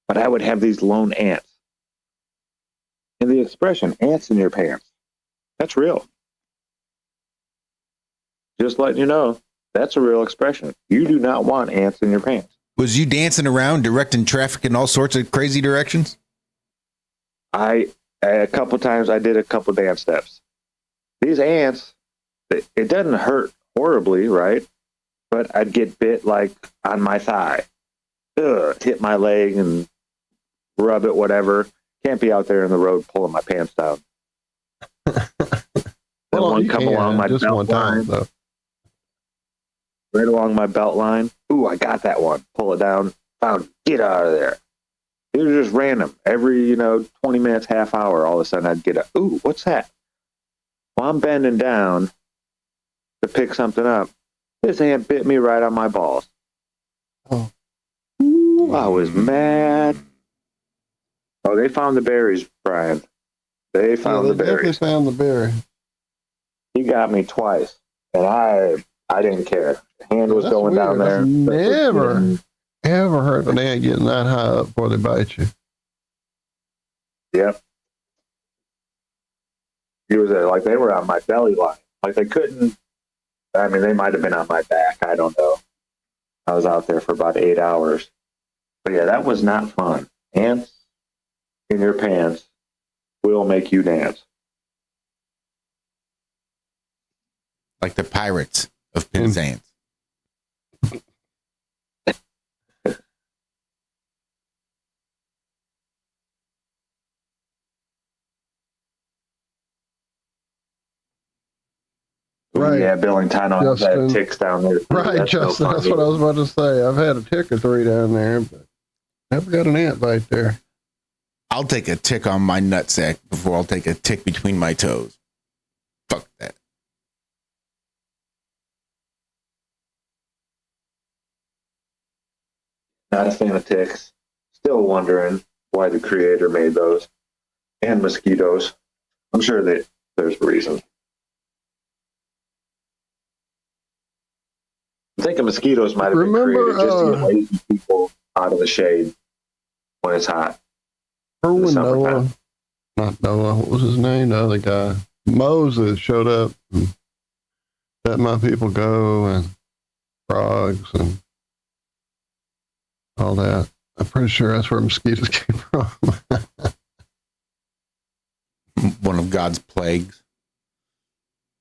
S4: but I would have these lone ants. And the expression, ants in your pants, that's real. Just letting you know, that's a real expression. You do not want ants in your pants.
S3: Was you dancing around, directing traffic in all sorts of crazy directions?
S4: A couple times I did a couple dance steps. These ants, it doesn't hurt horribly, right? But I'd get bit like on my thigh. Ugh, hit my leg and rub it, whatever. Can't be out there in the road pulling my pants down.
S5: Well,
S4: one
S5: you
S4: come
S5: can,
S4: along my
S5: just
S4: belt
S5: one time,
S4: line.
S5: though.
S4: Right along my belt line. Ooh, I got that one. Pull it down. Found, get out of there. It was just random. Every, 20 minutes, half hour, all of a sudden I'd get a, ooh, what's that? Well, I'm bending down to pick something up. This ant bit me right on my balls.
S5: Oh.
S4: Ooh, I was mad. Oh, they found the berries, Brian. They found the
S5: definitely
S4: berries.
S5: found the berry.
S4: He got me twice, and I didn't care. The hand was
S5: That's
S4: going
S5: weird.
S4: down there.
S5: I've never, ever heard of an ant getting that high up before they bite you.
S4: Yep. He was like they were on my belly line. Like they couldn't. I mean, they might have been on my back. I don't know. I was out there for about 8 hours. But yeah, that was not fun. Ants in your pants will make you dance.
S3: Like the pirates of Penzance.
S5: Right.
S4: Yeah, Billington has that
S5: Justin.
S4: ticks down there.
S5: Right,
S4: That's no
S5: Justin.
S4: fun
S5: That's what I was about to say. I've had a tick or three down there, but never got an ant bite there.
S3: I'll take a tick on my nutsack before I'll take a tick between my toes. Fuck that.
S4: Not a fan of ticks. Still wondering why the creator made those. And mosquitoes. I'm sure that there's a reason. I think mosquitoes might have been created just to get lazy people out of the shade when it's hot.
S5: Or when Noah, not Noah, what was his name? The other guy. Moses showed up and let my people go, and frogs and all that. I'm pretty sure that's where mosquitoes came from.
S3: One of God's plagues.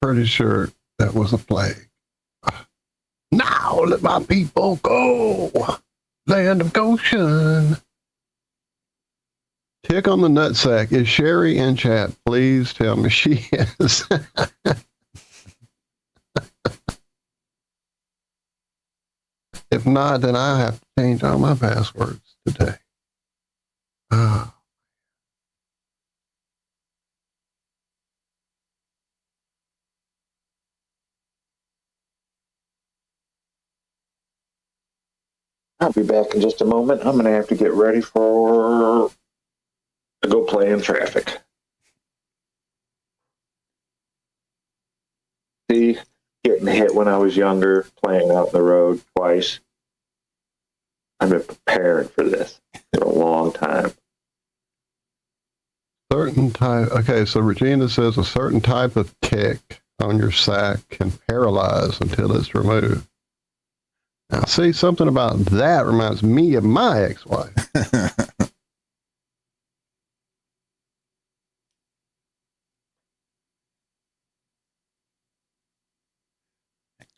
S5: Pretty sure that was a plague. Now let my people go. Land of Goshen. Tick on the nutsack. Is Sherry in chat? Please tell me she is. If not, then I have to change all my passwords today.
S4: I'll be back in just a moment. I'm going to have to get ready to go play in traffic. See, getting hit when I was younger, playing out in the road twice. I've been preparing for this for a long time.
S5: Certain type. Okay, so Regina says a certain type of tick on your sack can paralyze until it's removed. Now, see, something about that reminds me of my ex-wife.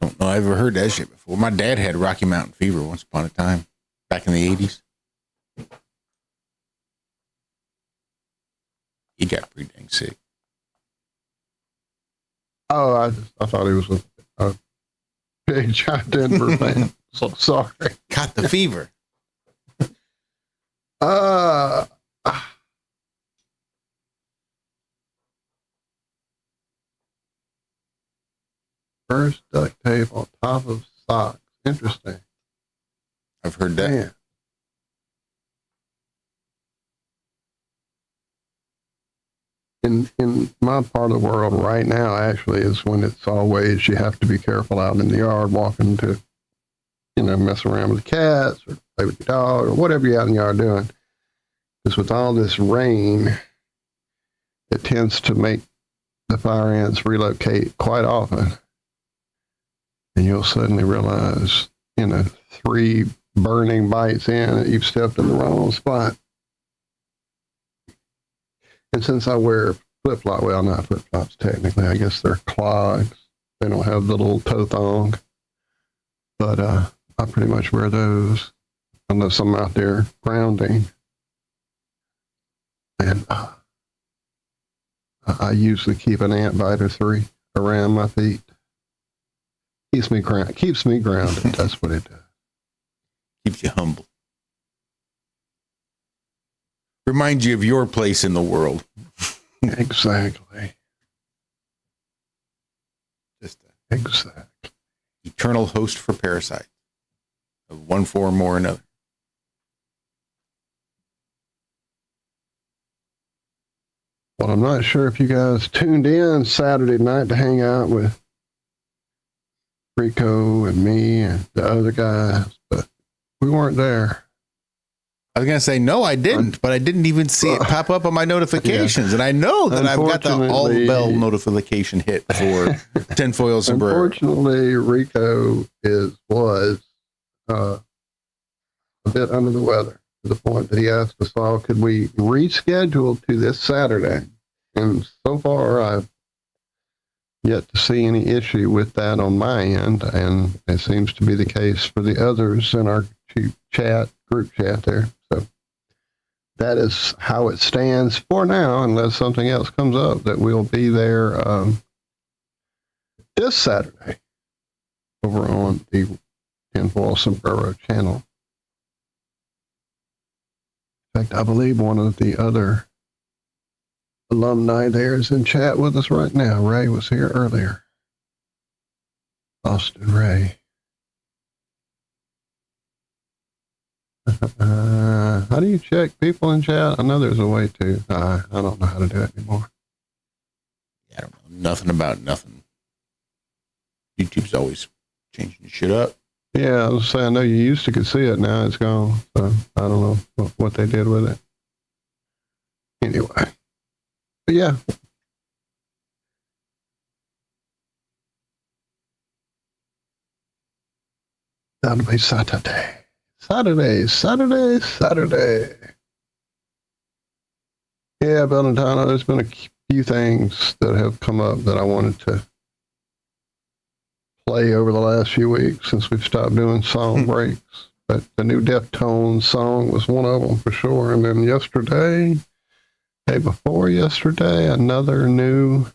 S3: Don't know. I've ever heard that shit before. My dad had Rocky Mountain fever once upon a time, back in the 80s. He got pretty dang sick.
S5: Oh, I thought he was a big giant Denver fan. So sorry.
S3: Caught the fever.
S5: First duct tape on top of socks. Interesting.
S3: I've heard that.
S5: Man. In my part of the world right now, actually, is when it's always you have to be careful out in the yard walking to, mess around with the cats or play with your dog or whatever you're out in the yard doing. Because with all this rain, it tends to make the fire ants relocate quite often. And you'll suddenly realize, 3 burning bites in that you've stepped in the wrong spot. And since I wear flip-flops, well, not flip-flops technically, I guess they're clogs. They don't have the little toe thong. But I pretty much wear those unless I'm out there grounding. And I usually keep an ant bite or 3 around my feet. Keeps me grounded. That's what it does.
S3: Keeps you humble. Reminds you of your place in the world.
S5: Exactly.
S3: Just
S5: Exactly.
S3: Eternal host for parasites of one form or another.
S5: Well, I'm not sure if you guys tuned in Saturday night to hang out with Rico and me and the other guys, but we weren't there.
S3: I was going to say, no, I didn't, but I didn't even see it pop up on my notifications. Yeah. And I know that I've got the all bell notification hit for tinfoil sombrero.
S5: Unfortunately, Rico was a bit under the weather to the point that he asked us all, could we reschedule to this Saturday? And so far, I've yet to see any issue with that on my end, and it seems to be the case for the others in our group chat there. So that is how it stands for now, unless something else comes up, that we'll be there this Saturday over on the Tinfoil Sombrero channel. In fact, I believe one of the other alumni there is in chat with us right now. Ray was here earlier. Austin Ray. How do you check people in chat? I know there's a way to. I don't know how to do it anymore.
S3: I don't know nothing about nothing. YouTube's always changing shit up.
S5: Yeah, I was saying, I know you used to could see it. Now it's gone. So I don't know what they did with it. Anyway. But yeah. That'll be Saturday. Saturday. Yeah, Valentino, there's been a few things that have come up that I wanted to play over the last few weeks since we've stopped doing song breaks. But the new Deftones song was one of them for sure. And then day before yesterday, another new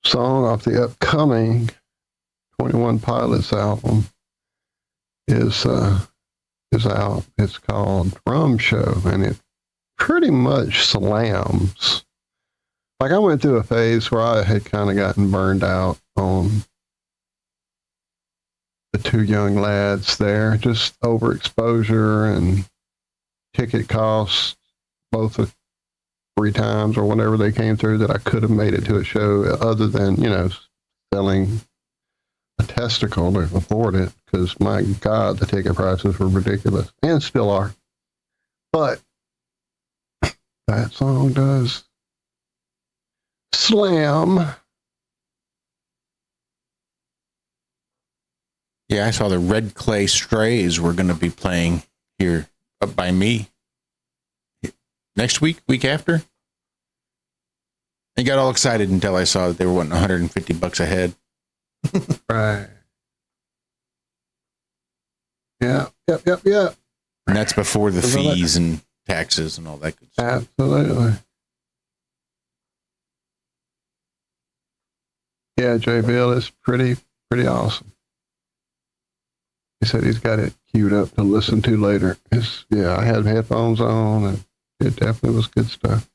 S5: song off the upcoming 21 Pilots album is out. It's called Rum Show, and it pretty much slams. Like, I went through a phase where I had kind of gotten burned out on the two young lads there, just overexposure and ticket costs, both of 3 times or whenever they came through, that I could have made it to a show other than, selling a testicle to afford it, because my God, the ticket prices were ridiculous and still are. But that song does slam.
S3: Yeah, I saw the Red Clay Strays were going to be playing here up by me next week after. I got all excited until I saw that they were wanting $150 a head.
S5: Right. Yeah.
S3: And that's before the fees and taxes and all that good stuff.
S5: Absolutely. Yeah, Jay Bill is pretty awesome. He said he's got it queued up to listen to later. I had headphones on, and it definitely was good stuff.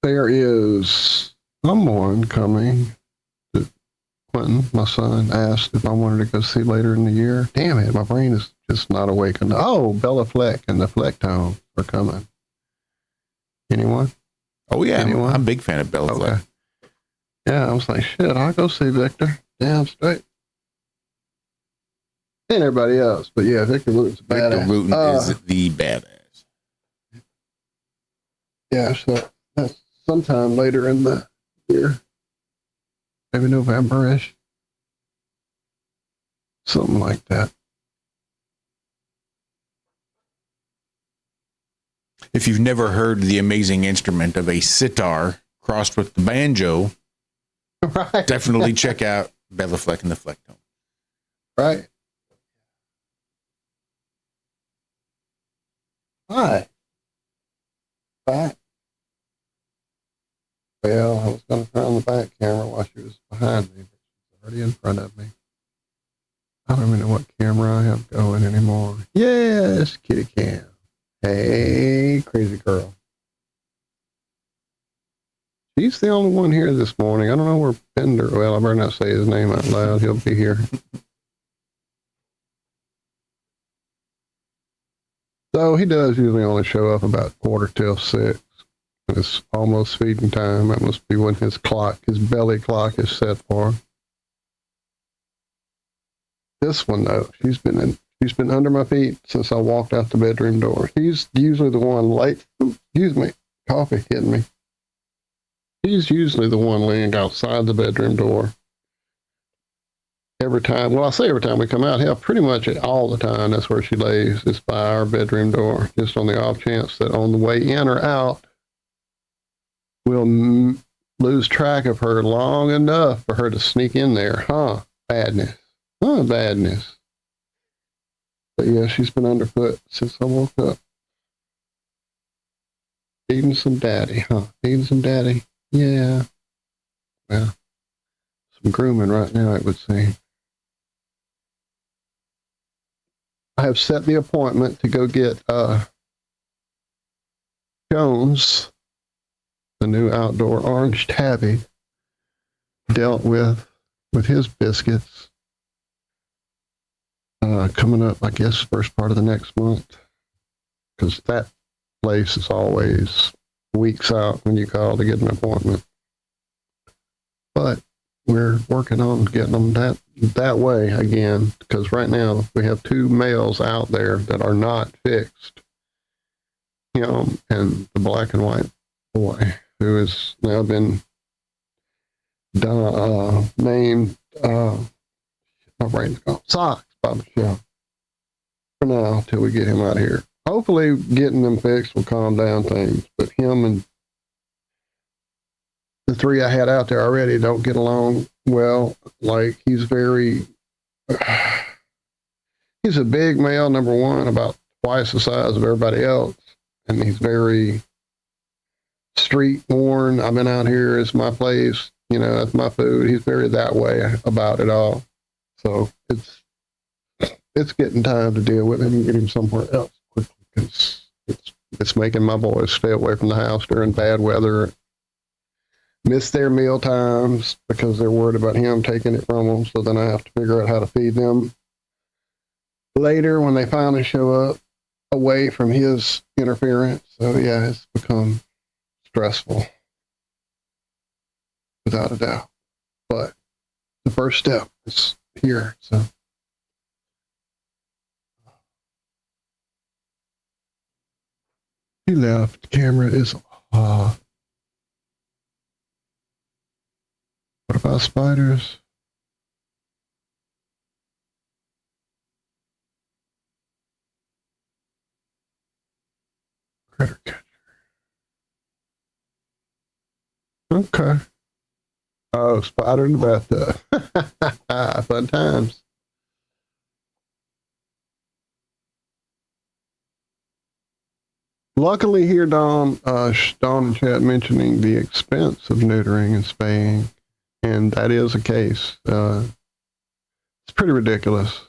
S5: There is someone coming that Quentin, my son, asked if I wanted to go see later in the year. Damn it, my brain is just not awake. Oh, Bella Fleck and the Flecktones are coming. Anyone?
S3: Oh, yeah.
S5: Anyone?
S3: I'm a big fan of Bella Fleck.
S5: Yeah, I was like, shit, I'll go see Victor. Damn straight. And everybody else. But yeah, Victor Luton's badass.
S3: Victor Luton is the badass.
S5: Yeah, so that's sometime later in the year. Maybe November-ish. Something like that.
S3: If you've never heard the amazing instrument of a sitar crossed with the banjo,
S5: Right.
S3: definitely check out Bella Fleck and the Flecktone.
S5: Right. Hi. Back. Well, I was going to turn on the back camera while she was behind me, but she's already in front of me. I don't even know what camera I have going anymore. Yes, kitty cam. Hey, crazy girl. He's the only one here this morning. I don't know where Pender. Well, I better not say his name out loud. He'll be here. So he does usually only show up about 6:15. It's almost feeding time. That must be when his belly clock is set for. This one though, she's been under my feet since I walked out the bedroom door. He's usually the one late. Excuse me, coffee hitting me. He's usually the one laying outside the bedroom door. Every time, well, I say every time we come out, hell, pretty much all the time, that's where she lays, is by our bedroom door, just on the off chance that on the way in or out, we'll lose track of her long enough for her to sneak in there. Badness. Badness. But yeah, she's been underfoot since I woke up. Feeding some daddy, Feeding some daddy. Yeah. Well, some grooming right now, it would seem. I have set the appointment to go get Jones, the new outdoor orange tabby, dealt with with his biscuits coming up, I guess, first part of the next month, because that place is always weeks out when you call to get an appointment. But we're working on getting them that way again, because right now we have 2 males out there that are not fixed. Him and the black and white boy, who has now been named Socks by Michelle. For now, till we get him out of here. Hopefully, getting them fixed will calm down things. But him and the 3 I had out there already don't get along well. Like, he's a big male, number one, about twice the size of everybody else. And he's very street worn. I've been out here, it's my place, that's my food. He's very that way about it all. So it's getting time to deal with him and get him somewhere else quickly, because it's making my boys stay away from the house during bad weather, miss their meal times because they're worried about him taking it from them. So then I have to figure out how to feed them later when they finally show up, away from his interference. So yeah, it's become stressful without a doubt. But the first step is here. So he left. Camera is off. What about spiders? Critter catcher. Okay. Oh, spider in the bathtub. Fun times. Luckily here, Dawn and Chat mentioning the expense of neutering and spaying, and that is a case. It's pretty ridiculous.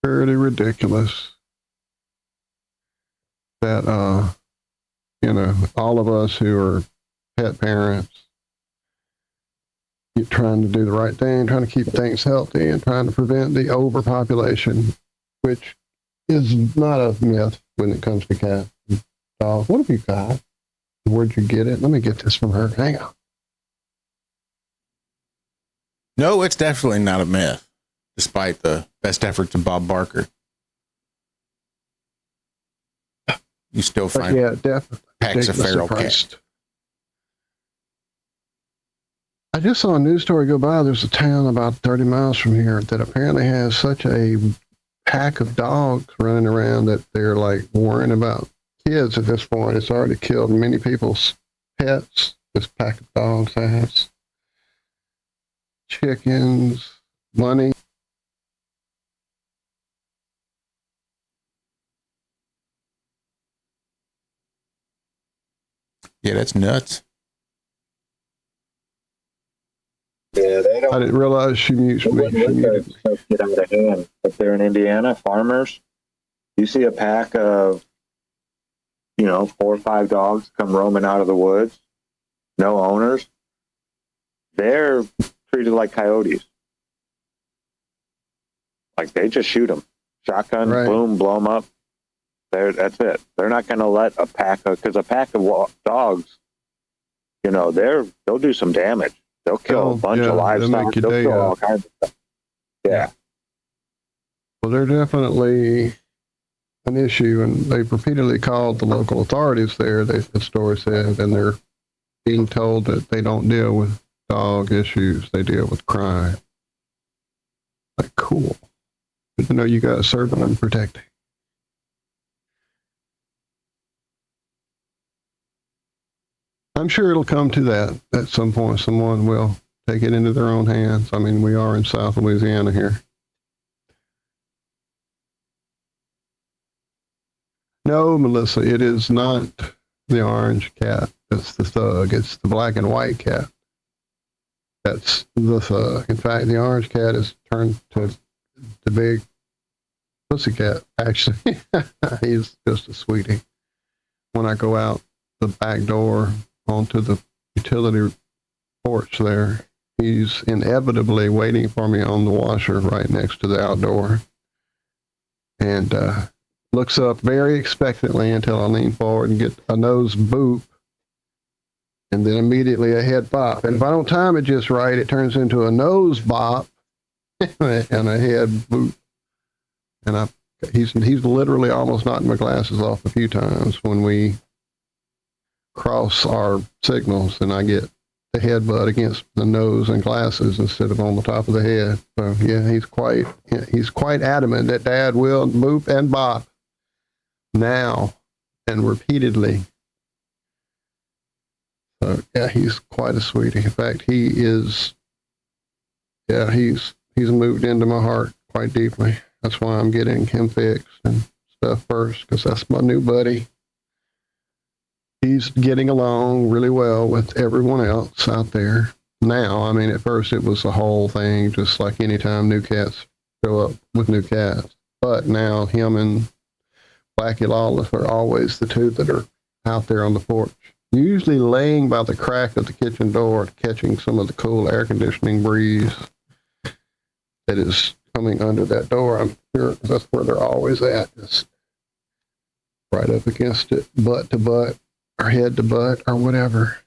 S5: Pretty ridiculous that, all of us who are pet parents, you're trying to do the right thing, trying to keep things healthy, and trying to prevent the overpopulation, which is not a myth when it comes to cats and dogs. What have you got? Where'd you get it? Let me get this from her. Hang on.
S3: No, it's definitely not a myth, despite the best efforts of Bob Barker. You still find
S5: definitely
S3: packs of feral cats.
S5: I just saw a news story go by. There's a town about 30 miles from here that apparently has such a pack of dogs running around that they're like worrying about kids at this point. It's already killed many people's pets. This pack of dogs has chickens, money.
S3: Yeah, that's nuts.
S4: Yeah, they don't.
S5: I didn't realize she mutes me.
S4: Get out of hand. If they're in Indiana, farmers, you see a pack of, 4 or 5 dogs come roaming out of the woods, no owners. They're treated like coyotes. Like they just shoot them, shotgun,
S5: Right.
S4: boom, blow them up. That's it. They're not going to let a pack of dogs, they'll do some damage. They'll kill a bunch of livestock. They'll kill all kinds of stuff. Yeah.
S5: Well, they're definitely an issue, and they've repeatedly called the local authorities there, the story said, and they're being told that they don't deal with dog issues, they deal with crime. Like, cool. Good to know you guys serving and protecting. I'm sure it'll come to that at some point. Someone will take it into their own hands. I mean, we are in South Louisiana here. No, Melissa, it is not the orange cat. It's the thug. It's the black and white cat. That's the thug. In fact, the orange cat is turned to the big pussy cat, actually. He's just a sweetie. When I go out the back door onto the utility porch there, he's inevitably waiting for me on the washer right next to the outdoor, and looks up very expectantly until I lean forward and get a nose boop, and then immediately a head bop. And if I don't time it just right, it turns into a nose bop and a head boop. And he's literally almost knocked my glasses off a few times when we cross our signals, and I get the headbutt against the nose and glasses instead of on the top of the head. So yeah, he's quite adamant that Dad will boop and bop now and repeatedly. So yeah, he's quite a sweetie. In fact, he's moved into my heart quite deeply. That's why I'm getting him fixed and stuff first, because that's my new buddy. He's getting along really well with everyone else out there now. I mean, at first it was the whole thing, just like anytime new cats show up with new cats. But now him and Blackie Lawless are always the two that are out there on the porch, usually laying by the crack of the kitchen door, catching some of the cool air conditioning breeze that is coming under that door. I'm sure that's where they're always at, just right up against it, butt to butt, or head to butt, or whatever.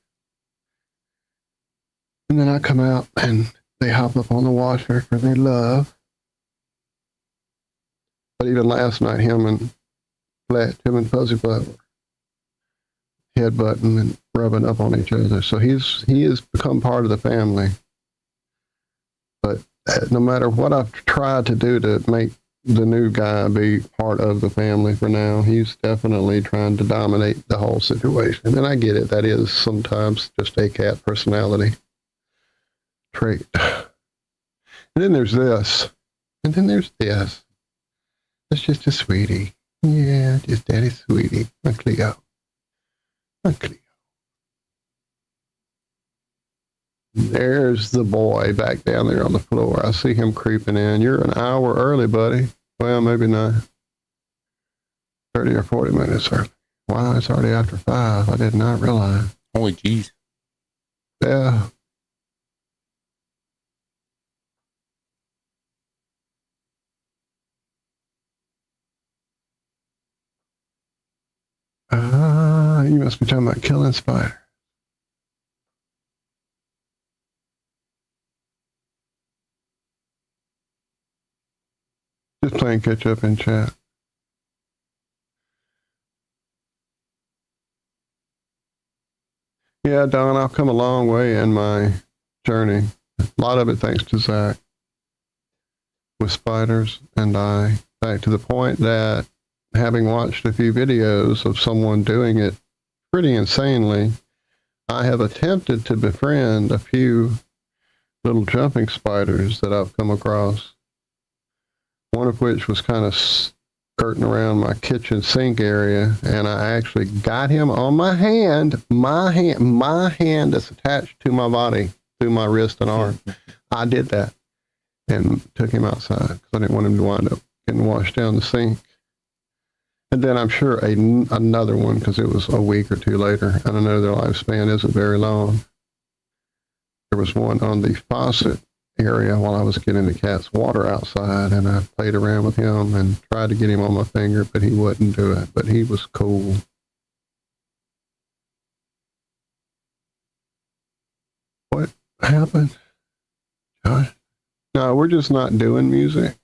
S5: And then I come out and they hop up on the washer for their love. But even last night, him and Fuzzy Butt were headbutting and rubbing up on each other. So he has become part of the family. But no matter what I've tried to do to make the new guy be part of the family for now, he's definitely trying to dominate the whole situation. And I get it. That is sometimes just a cat personality trait. And then there's this. And then there's this. It's just a sweetie. Yeah, just Daddy's sweetie. My Cleo. My Cleo. There's the boy back down there on the floor. I see him creeping in. You're an hour early, buddy. Well, maybe not. 30 or 40 minutes early. Wow, it's already after 5. I did not realize.
S3: Holy jeez.
S5: Yeah. You must be talking about killing spider. Just playing catch up in chat. Yeah, Don, I've come a long way in my journey. A lot of it thanks to Zack with spiders and I. Back to the point that having watched a few videos of someone doing it pretty insanely, I have attempted to befriend a few little jumping spiders that I've come across. One of which was kind of skirting around my kitchen sink area, and I actually got him on my hand that's attached to my body through my wrist and arm. I did that and took him outside because I didn't want him to wind up getting washed down the sink. And then I'm sure another one, because it was a week or two later, and I know their lifespan isn't very long. There was one on the faucet area while I was getting the cat's water outside, and I played around with him and tried to get him on my finger, but he wouldn't do it. But he was cool. What happened, Josh? No, we're just not doing music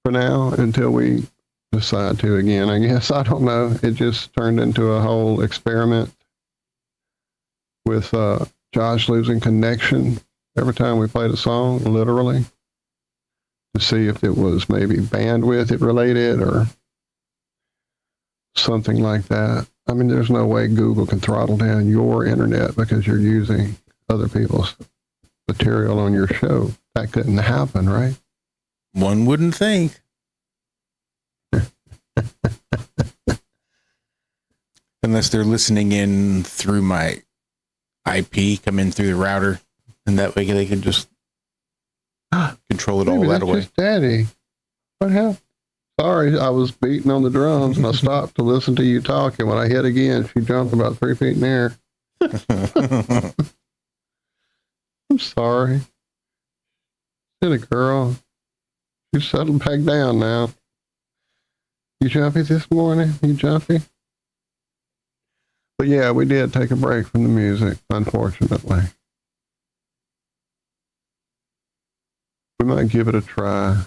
S5: for now until we decide to again, I guess. I don't know. It just turned into a whole experiment with Josh losing connection every time we played a song, literally, to see if it was maybe bandwidth it related or something like that. I mean, there's no way Google can throttle down your internet because you're using other people's material on your show. That couldn't happen, right?
S3: One wouldn't think. Unless they're listening in through my IP, come in through the router, and that way they can just control it all that way.
S5: Just Daddy. What happened? Sorry, I was beating on the drums, and I stopped to listen to you talk, and when I hit again, she jumped about 3 feet in the air. I'm sorry. Silly girl. You settled back down now. You jumpy this morning? You jumpy? But yeah, we did take a break from the music, unfortunately. We might give it a try.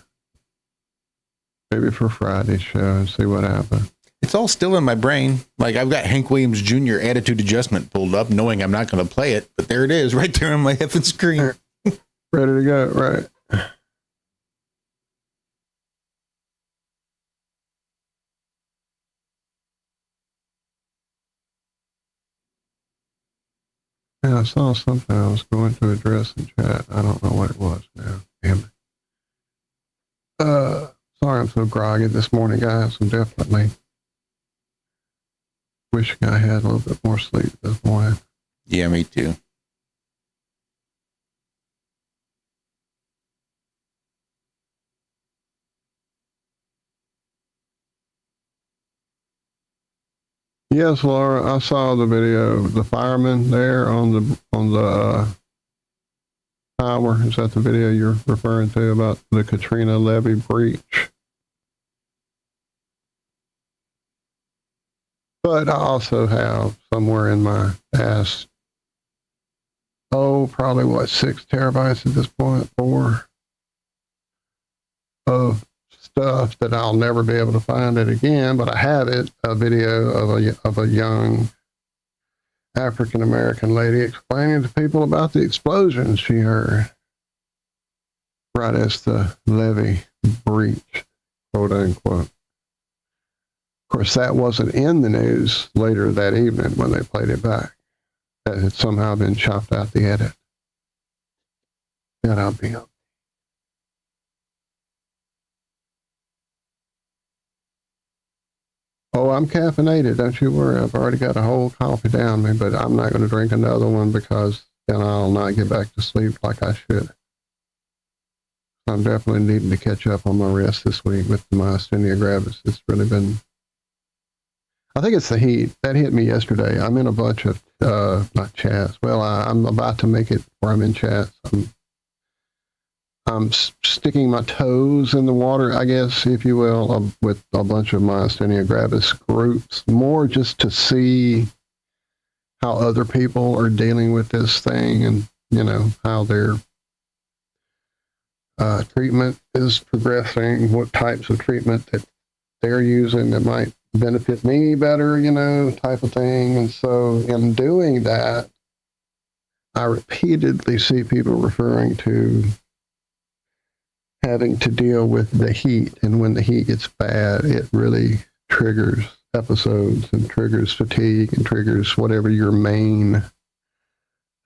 S5: Maybe for Friday's show and see what happens.
S3: It's all still in my brain. Like, I've got Hank Williams Jr. Attitude Adjustment pulled up, knowing I'm not going to play it, but there it is, right there on my effing screen.
S5: Ready to go, right? Yeah, I saw something I was going to address in chat. I don't know what it was now. Damn it. Sorry I'm so groggy this morning, guys. I'm definitely wishing I had a little bit more sleep this morning.
S3: Yeah, me too.
S5: Yes, Laura, I saw the video of the fireman there on the tower. Is that the video you're referring to about the Katrina levee breach? But I also have somewhere in my past, probably what, 6 terabytes at this point, 4 of stuff that I'll never be able to find it again, but I have it, a video of a young African-American lady explaining to people about the explosions she heard right as the levee breached, quote unquote. Of course, that wasn't in the news later that evening when they played it back. That had somehow been chopped out the edit. That I'll be up. Oh, I'm caffeinated. Don't you worry. I've already got a whole coffee down me, but I'm not going to drink another one because then I'll not get back to sleep like I should. I'm definitely needing to catch up on my rest this week with the myasthenia gravis. It's really been, I think it's the heat. That hit me yesterday. I'm in a bunch of, not chats. Well, I'm about to make it where I'm in chats. I'm sticking my toes in the water, I guess, if you will, with a bunch of myasthenia gravis groups, more just to see how other people are dealing with this thing and, you know, how their treatment is progressing, what types of treatment that they're using that might benefit me better, you know, type of thing. And so in doing that, I repeatedly see people referring to having to deal with the heat. And when the heat gets bad, it really triggers episodes and triggers fatigue and triggers whatever your main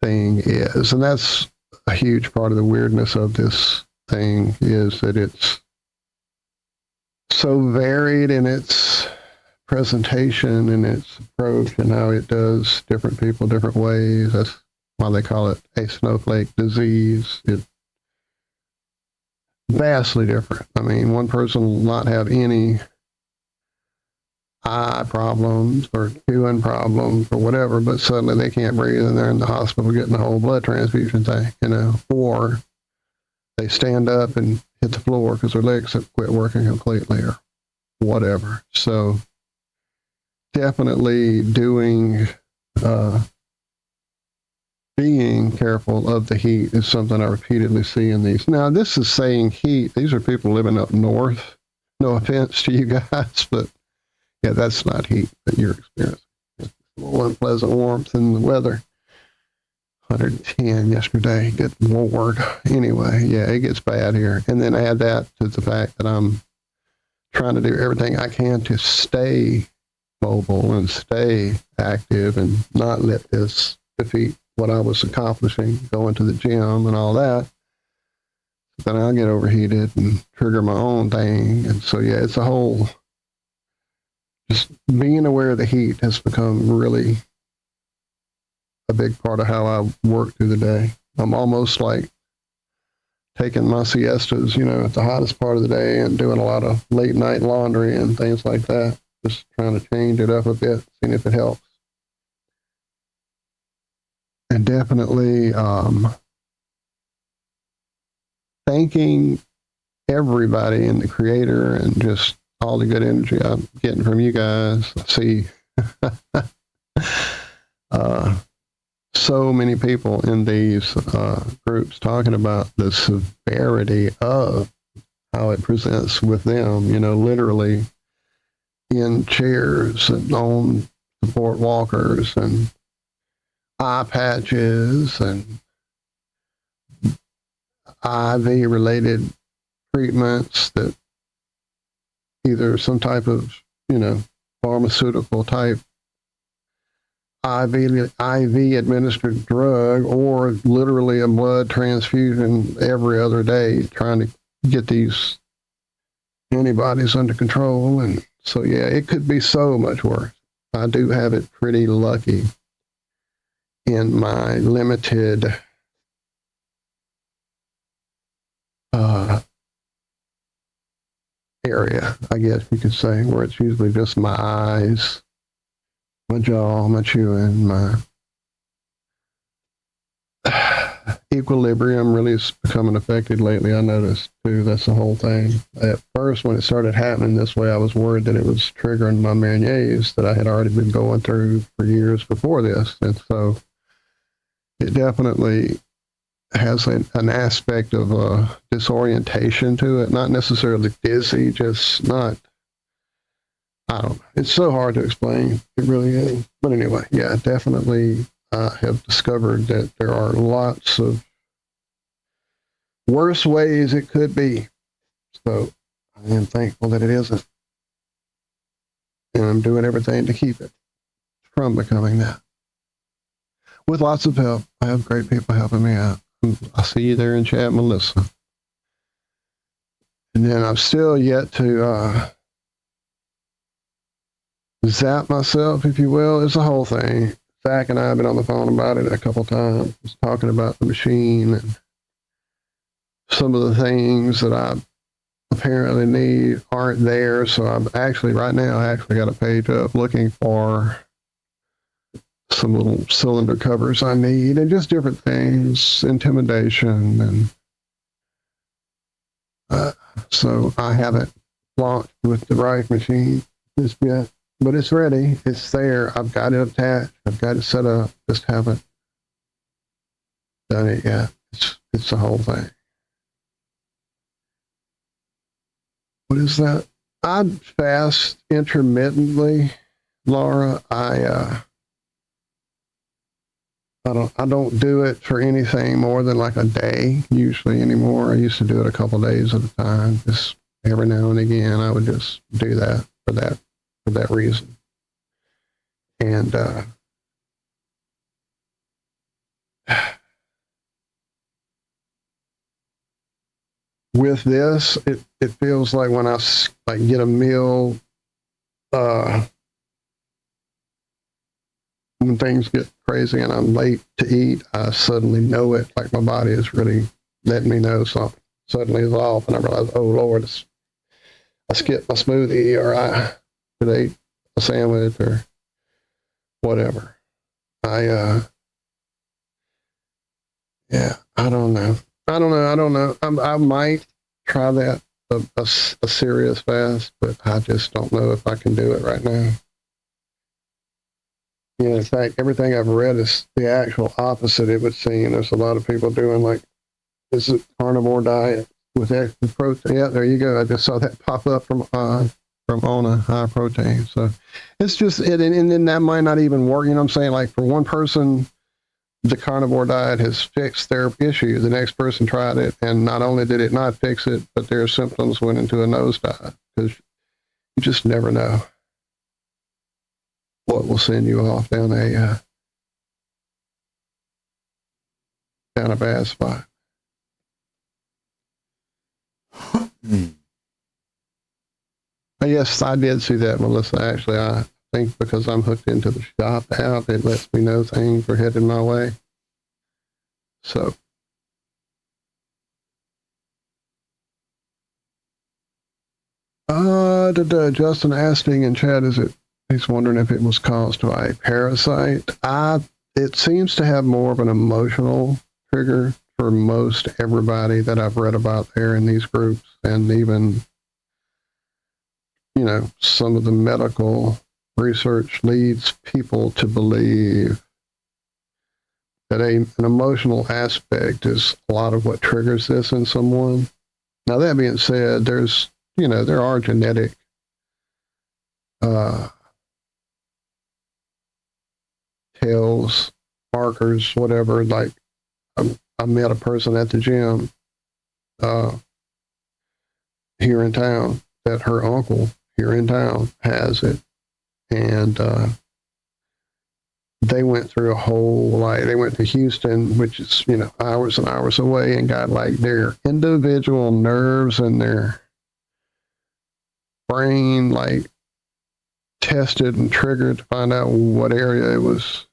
S5: thing is. And that's a huge part of the weirdness of this thing, is that it's so varied in its presentation and its approach and how it does different people different ways. That's why they call it a snowflake disease. It's vastly different. I mean, one person will not have any eye problems or chewing problems or whatever, but suddenly they can't breathe and they're in the hospital getting the whole blood transfusion thing, you know, or they stand up and hit the floor because their legs have quit working completely or whatever. So definitely being careful of the heat is something I repeatedly see in these. Now, this is saying heat. These are people living up north. No offense to you guys, but yeah, that's not heat that you're experiencing. It's a little unpleasant warmth in the weather. 110 yesterday. Good Lord. Anyway, yeah, it gets bad here. And then add that to the fact that I'm trying to do everything I can to stay mobile and stay active and not let this defeat what I was accomplishing, going to the gym and all that. Then I'll get overheated and trigger my own thing. And so, yeah, it's a whole, just being aware of the heat has become really a big part of how I work through the day. I'm almost like taking my siestas, you know, at the hottest part of the day and doing a lot of late night laundry and things like that. Just trying to change it up a bit, seeing if it helps. And definitely thanking everybody and the creator and just all the good energy I'm getting from you guys. I see so many people in these groups talking about the severity of how it presents with them, literally in chairs and on support walkers and eye patches and IV related treatments that either some type of, pharmaceutical type IV administered drug or literally a blood transfusion every other day trying to get these antibodies under control. And so, yeah, it could be so much worse. I do have it pretty lucky in my limited area, I guess you could say, where it's usually just my eyes, my jaw, my chewing, my equilibrium really is becoming affected lately. I noticed too. That's the whole thing. At first, when it started happening this way, I was worried that it was triggering my Meniere's that I had already been going through for years before this. And so it definitely has an aspect of disorientation to it. Not necessarily dizzy, just not, I don't know. It's so hard to explain. It really is. But anyway, yeah, definitely have discovered that there are lots of worse ways it could be. So I am thankful that it isn't. And I'm doing everything to keep it from becoming that. With lots of help. I have great people helping me out. I see you there in chat, Melissa. And then I'm still yet to zap myself, if you will. It's the whole thing. Zack and I have been on the phone about it a couple times, talking about the machine and some of the things that I apparently need aren't there. So I'm actually, right now, I actually got a page up looking for some little cylinder covers I need and just different things, intimidation. And so I haven't launched with the right machine just yet. But it's ready. It's there. I've got it attached. I've got it set up. Just haven't done it yet. It's the whole thing. What is that? I fast intermittently, Laura. I don't do it for anything more than like a day usually anymore. I used to do it a couple of days at a time. Just every now and again, I would just do that for that reason. And with this, it feels like when I get a meal, when things get crazy and I'm late to eat, I suddenly know it, like my body is really letting me know something suddenly is off, and I realize, oh Lord, I skipped my smoothie, or I could eat a sandwich or whatever. I don't know. I might try that, a serious fast, but I just don't know if I can do it right now. Yeah, in fact, everything I've read is the actual opposite, it would seem. There's a lot of people doing like this is carnivore diet with extra protein. Yeah, there you go. I just saw that pop up from Ona, high protein. So it's just, and then that might not even work. You know what I'm saying? Like for one person, the carnivore diet has fixed their issue. The next person tried it, and not only did it not fix it, but their symptoms went into a nosedive, because you just never know what will send you off down a bad spot. Yes, I did see that, Melissa. Actually, I think because I'm hooked into the shop app, it lets me know things are headed my way. So, Justin asking in chat, he's wondering if it was caused by a parasite. It seems to have more of an emotional trigger for most everybody that I've read about there in these groups, and even, some of the medical research leads people to believe that an emotional aspect is a lot of what triggers this in someone. Now, that being said, there are genetic tells, markers, whatever. Like, I met a person at the gym here in town that her uncle here in town has it. And they went through they went to Houston, which is, hours and hours away, and got like their individual nerves and their brain like tested and triggered to find out what area it was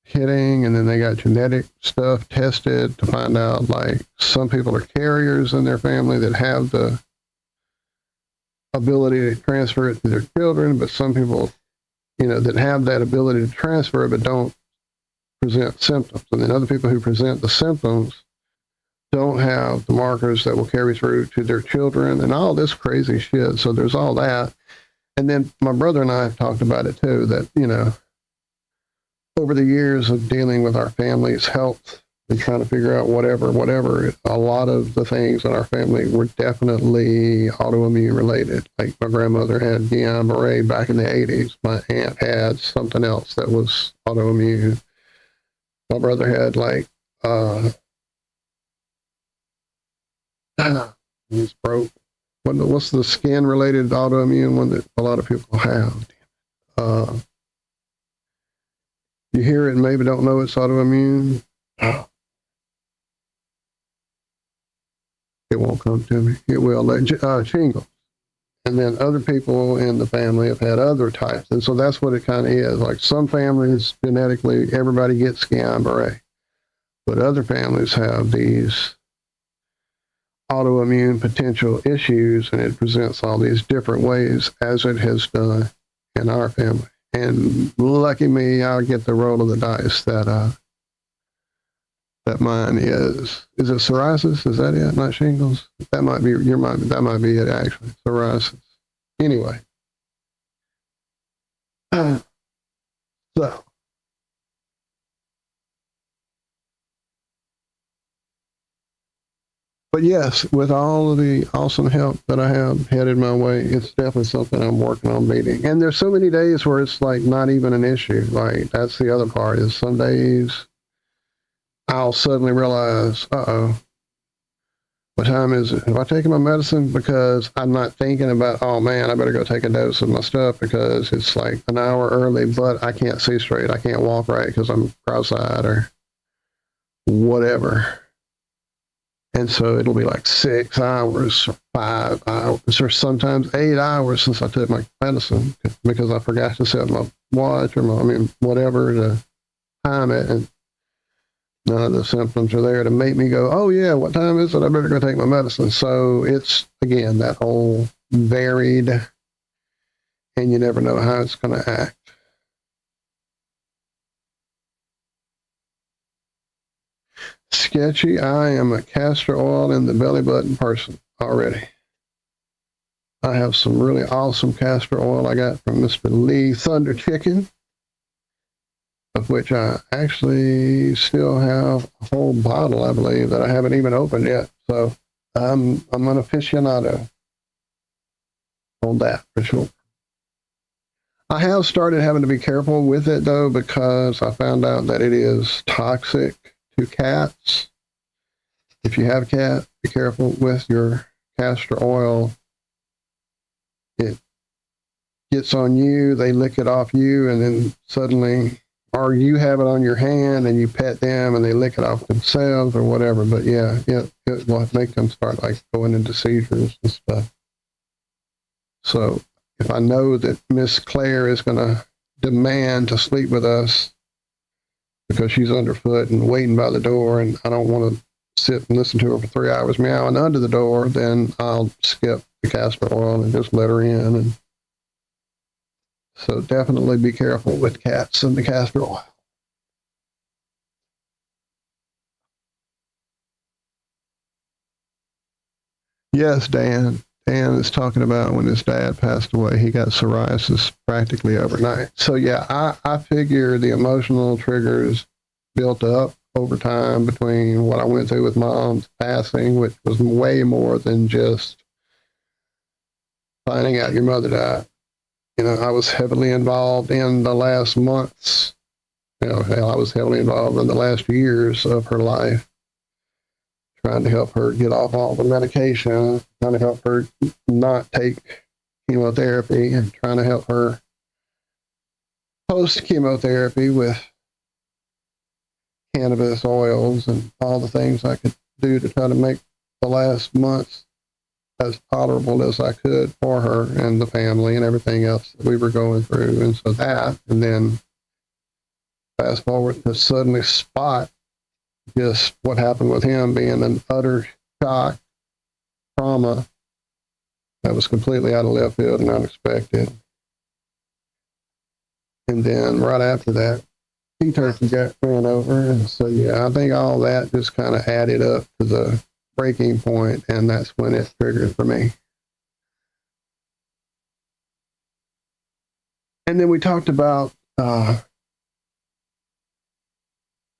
S5: hitting. And then they got genetic stuff tested to find out, like, some people are carriers in their family that have the ability to transfer it to their children, but some people, that have that ability to transfer it but don't present symptoms. And then other people who present the symptoms don't have the markers that will carry through to their children, and all this crazy shit. So there's all that. And then my brother and I have talked about it too, that, over the years of dealing with our family's health and trying to figure out whatever, a lot of the things in our family were definitely autoimmune related. Like, my grandmother had Guillain-Barré back in the 80s. My aunt had something else that was autoimmune. My brother had he's broke. What's the skin related autoimmune one that a lot of people have? You hear it and maybe don't know it's autoimmune. It won't come to me. It will. Shingles. And then other people in the family have had other types. And so that's what it kind of is. Like, some families, genetically, everybody gets Guillain-Barré. But other families have these autoimmune potential issues, and it presents all these different ways, as it has done in our family. And lucky me, I'll get the roll of the dice that mine is it psoriasis? Is that it? Not shingles? That might be that might be it, actually. Psoriasis. Anyway. So. But yes, with all of the awesome help that I have headed my way, it's definitely something I'm working on beating. And there's so many days where it's like not even an issue. Like, that's the other part, is some days I'll suddenly realize, what time is it? Have I taken my medicine? Because I'm not thinking about, oh man, I better go take a dose of my stuff because it's like an hour early, but I can't see straight. I can't walk right because I'm cross-eyed or whatever. And so it'll be like 6 hours or 5 hours or sometimes 8 hours since I took my medicine because I forgot to set my watch or whatever to time it. And none of the symptoms are there to make me go, oh yeah, what time is it? I better go take my medicine. So it's, again, that whole varied, and you never know how it's going to act. Sketchy, I am a castor oil in the belly button person already. I have some really awesome castor oil I got from Mr. Lee Thunder Chicken, of which I actually still have a whole bottle, I believe, that I haven't even opened yet. So I'm an aficionado on that for sure. I have started having to be careful with it, though, because I found out that it is toxic to cats. If you have a cat, be careful with your castor oil. It gets on you, they lick it off you, and then suddenly, or you have it on your hand and you pet them and they lick it off themselves or whatever. But yeah, it will make them start like going into seizures and stuff. So if I know that Miss Claire is going to demand to sleep with us because she's underfoot and waiting by the door, and I don't want to sit and listen to her for 3 hours meowing under the door, then I'll skip the castor oil and just let her in. And so definitely be careful with cats and the castor oil. Yes, Dan. Dan is talking about when his dad passed away, he got psoriasis practically overnight. So yeah, I figure the emotional triggers built up over time between what I went through with Mom's passing, which was way more than just finding out your mother died. You know, I was heavily involved in the last months. You know, hell, I was heavily involved in the last years of her life, trying to help her get off all the medication, trying to help her not take chemotherapy, and trying to help her post chemotherapy with cannabis oils and all the things I could do to try to make the last months as tolerable as I could for her and the family and everything else that we were going through. And so that, and then fast forward to suddenly Spot, just what happened with him being an utter shock, trauma that was completely out of left field and unexpected. And then right after that, T-Turkey got ran over. And so, yeah, I think all that just kind of added up to the breaking point, and that's when it triggered for me. And then we talked about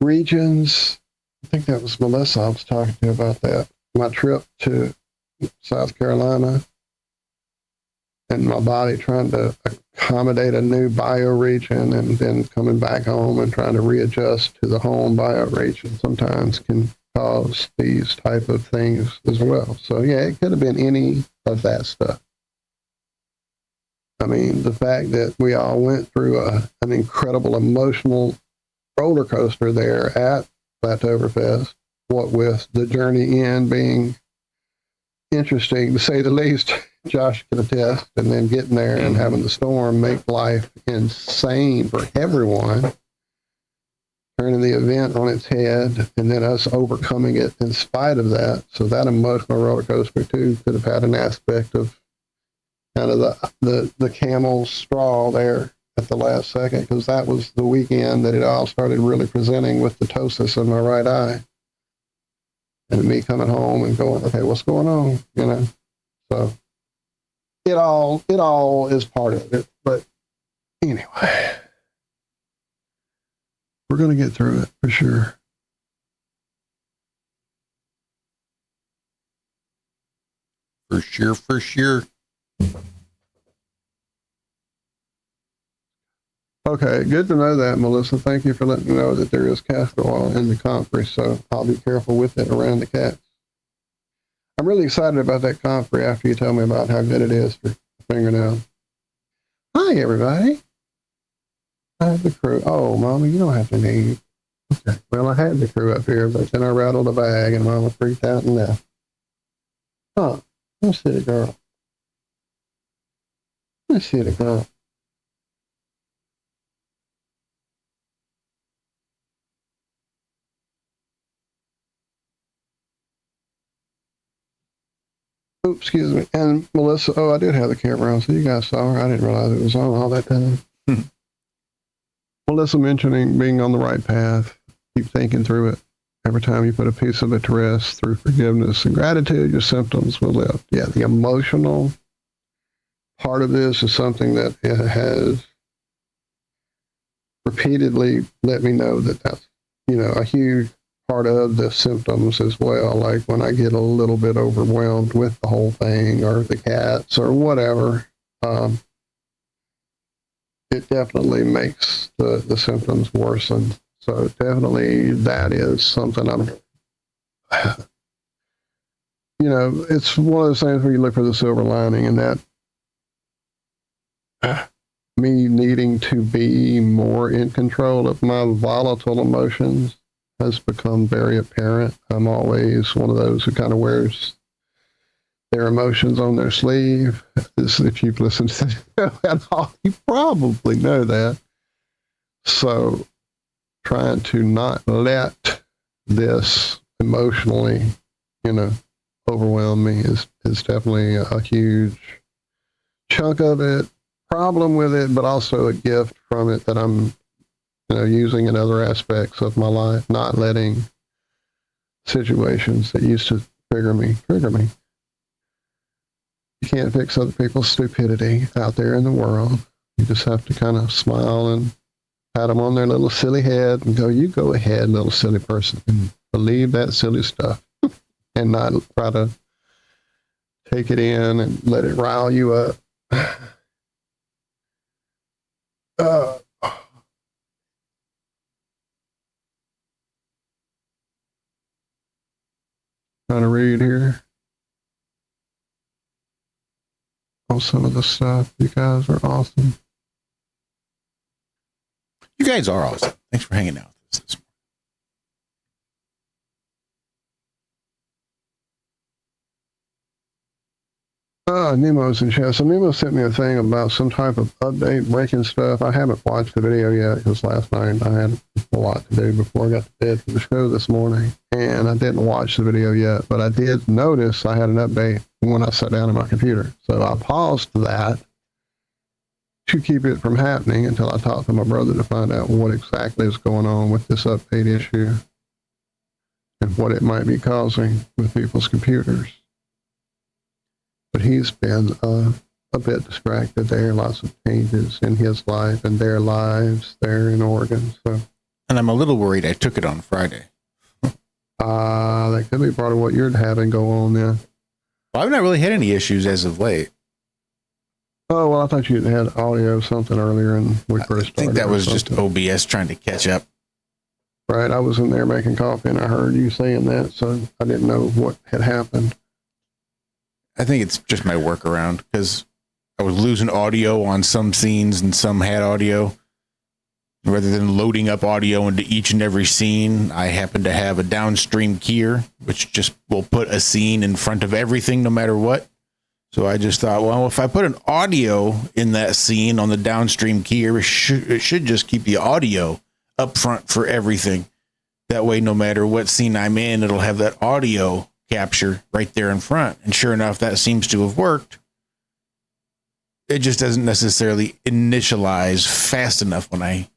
S5: regions. I think that was Melissa I was talking to about that. My trip to South Carolina and my body trying to accommodate a new bioregion, and then coming back home and trying to readjust to the home bioregion sometimes can cause these type of things as well. So yeah, it could have been any of that stuff. I mean, the fact that we all went through an incredible emotional roller coaster there at Oktoberfest, what with the journey in being interesting to say the least, Josh can attest, and then getting there and having the storm make life insane for everyone, turning the event on its head, and then us overcoming it in spite of that. So that emotional roller coaster too could have had an aspect of kind of the camel's straw there at the last second, because that was the weekend that it all started really presenting with the ptosis in my right eye. And me coming home and going, okay, what's going on? You know, so it all is part of it. But anyway, we're going to get through it for sure.
S3: For sure, for sure.
S5: Okay, good to know that, Melissa. Thank you for letting me know that there is castor oil in the comfrey, so I'll be careful with it around the cats. I'm really excited about that comfrey after you tell me about how good it is for fingernails. Hi, everybody. I have the crew. Oh, Mama, you don't have to leave. Okay. Well, I had the crew up here, but then I rattled a bag and Mama freaked out and left. Huh. Let's see the girl. Let's see the girl. Oops, excuse me. And Melissa, oh, I did have the camera on, so you guys saw her. I didn't realize it was on all that time. Melissa mentioning being on the right path. Keep thinking through it. Every time you put a piece of it to rest through forgiveness and gratitude, your symptoms will lift. Yeah, the emotional part of this is something that it has repeatedly let me know that that's, you know, a huge part of the symptoms as well. Like when I get a little bit overwhelmed with the whole thing or the cats or whatever, it definitely makes the symptoms worsen. So definitely that is something I'm, you know, it's one of those things where you look for the silver lining, and that me needing to be more in control of my volatile emotions has become very apparent. I'm always one of those who kind of wears their emotions on their sleeve. If you've listened to the show at all, you probably know that. So trying to not let this emotionally, you know, overwhelm me is definitely a huge chunk of it, problem with it, but also a gift from it that I'm, you know, using in other aspects of my life, not letting situations that used to trigger me. You can't fix other people's stupidity out there in the world. You just have to kind of smile and pat them on their little silly head and go, you go ahead, little silly person, and believe that silly stuff and not try to take it in and let it rile you up. Trying to read here. Oh, some of the stuff. You guys are awesome.
S3: You guys are awesome. Thanks for hanging out with us this morning.
S5: Nemo's in chat. So Nemo sent me a thing about some type of update breaking stuff. I haven't watched the video yet because last night I had a lot to do before I got to bed for the show this morning. And I didn't watch the video yet, but I did notice I had an update when I sat down at my computer. So I paused that to keep it from happening until I talked to my brother to find out what exactly is going on with this update issue and what it might be causing with people's computers. But he's been a bit distracted there. Lots of changes in his life and their lives there in Oregon. So,
S3: And I'm a little worried I took it on Friday.
S5: that could be part of what you're having go on then.
S3: Well, I've not really had any issues as of late.
S5: Oh, well, I thought you had audio something earlier and we first started.
S3: I think that was just
S5: something.
S3: OBS trying to catch up.
S5: Right. I was in there making coffee and I heard you saying that, so I didn't know what had happened.
S3: I think it's just my workaround because I was losing audio on some scenes and some had audio. Rather than loading up audio into each and every scene, I happen to have a downstream keyer, which just will put a scene in front of everything no matter what. So I just thought, well, if I put an audio in that scene on the downstream keyer, it should just keep the audio up front for everything. That way, no matter what scene I'm in, it'll have that audio capture right there in front. And sure enough, that seems to have worked. It just doesn't necessarily initialize fast enough when I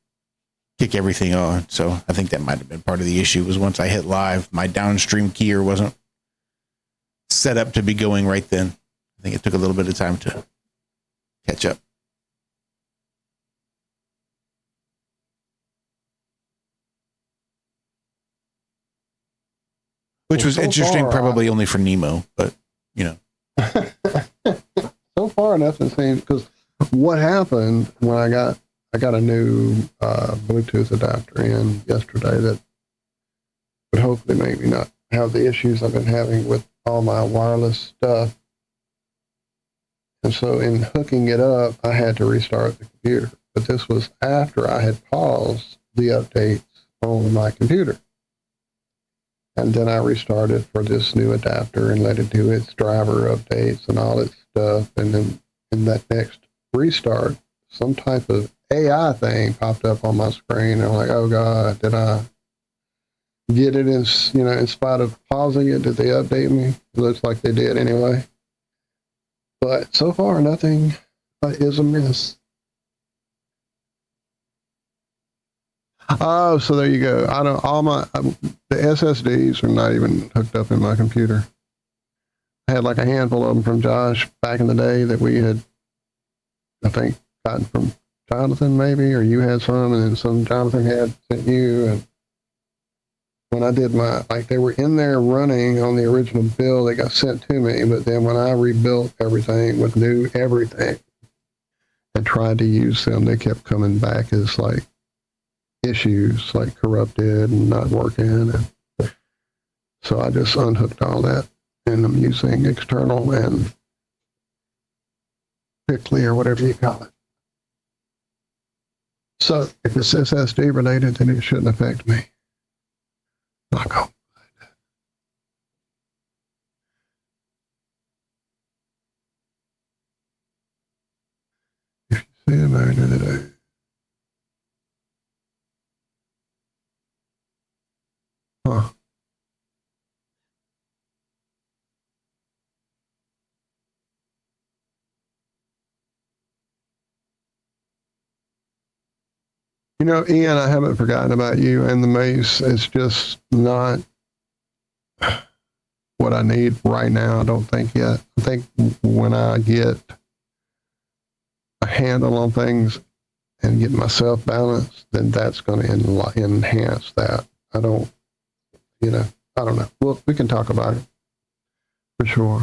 S3: kick everything on. So I think that might have been part of the issue was once I hit live, my downstream keyer wasn't set up to be going right then. I think it took a little bit of time to catch up. Which was
S5: so
S3: interesting,
S5: far,
S3: probably only for Nemo, but you know.
S5: So far, nothing seems, because what happened when I got a new Bluetooth adapter in yesterday that would hopefully make me not have the issues I've been having with all my wireless stuff. And so in hooking it up, I had to restart the computer. But this was after I had paused the updates on my computer. And then I restarted for this new adapter and let it do its driver updates and all its stuff. And then in that next restart, some type of AI thing popped up on my screen. And I'm like, oh God, did I get it in spite of pausing it? Did they update me? It looks like they did anyway. But so far, nothing is amiss. Oh, so there you go. The SSDs are not even hooked up in my computer. I had like a handful of them from Josh back in the day that we had, I think, gotten from Jonathan maybe, or you had some, and then some Jonathan had sent you. And when I did they were in there running on the original build, they got sent to me. But then when I rebuilt everything with new everything and tried to use them, they kept coming back as like issues, like corrupted and not working. And so I just unhooked all that, and I'm using external and Pickley or whatever you call it. So if it's SSD related, then it shouldn't affect me. Knock on wood. If you see a man in the day. Huh. You know, Ian, I haven't forgotten about you and the mace. It's just not what I need right now. I don't think yet. I think when I get a handle on things and get myself balanced, then that's going to enhance that. I don't know. Well, we can talk about it for sure.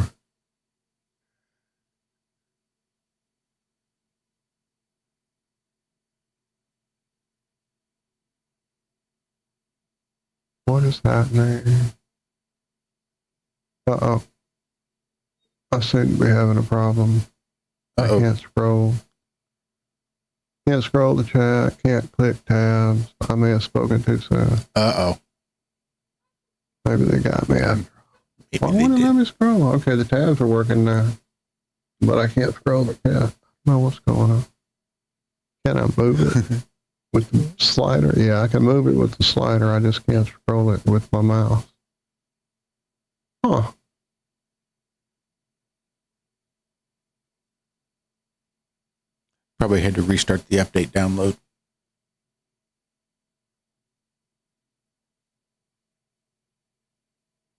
S5: What is happening? Uh-oh. I seem to be having a problem.
S3: Uh-oh.
S5: I can't scroll. Can't scroll the chat. Can't click tabs. I may have spoken too soon.
S3: Uh-oh.
S5: Maybe they got me. Why
S3: Maybe
S5: won't
S3: they
S5: it let
S3: did.
S5: me scroll? Okay, the tabs are working now. But I can't scroll the tab. I don't know what's going on. Can I move it with the slider? Yeah, I can move it with the slider. I just can't scroll it with my mouse. Huh.
S3: Probably had to restart the update download.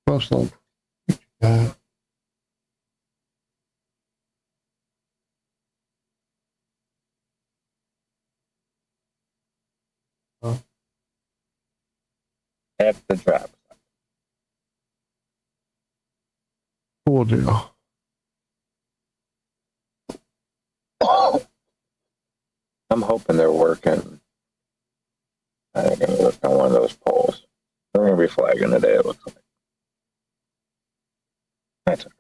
S5: Most of
S4: At the drop.
S5: cool deal.
S4: I'm hoping they're working. I'm going to look on one of those polls. They're going to be flagging today, it looks like. That's okay.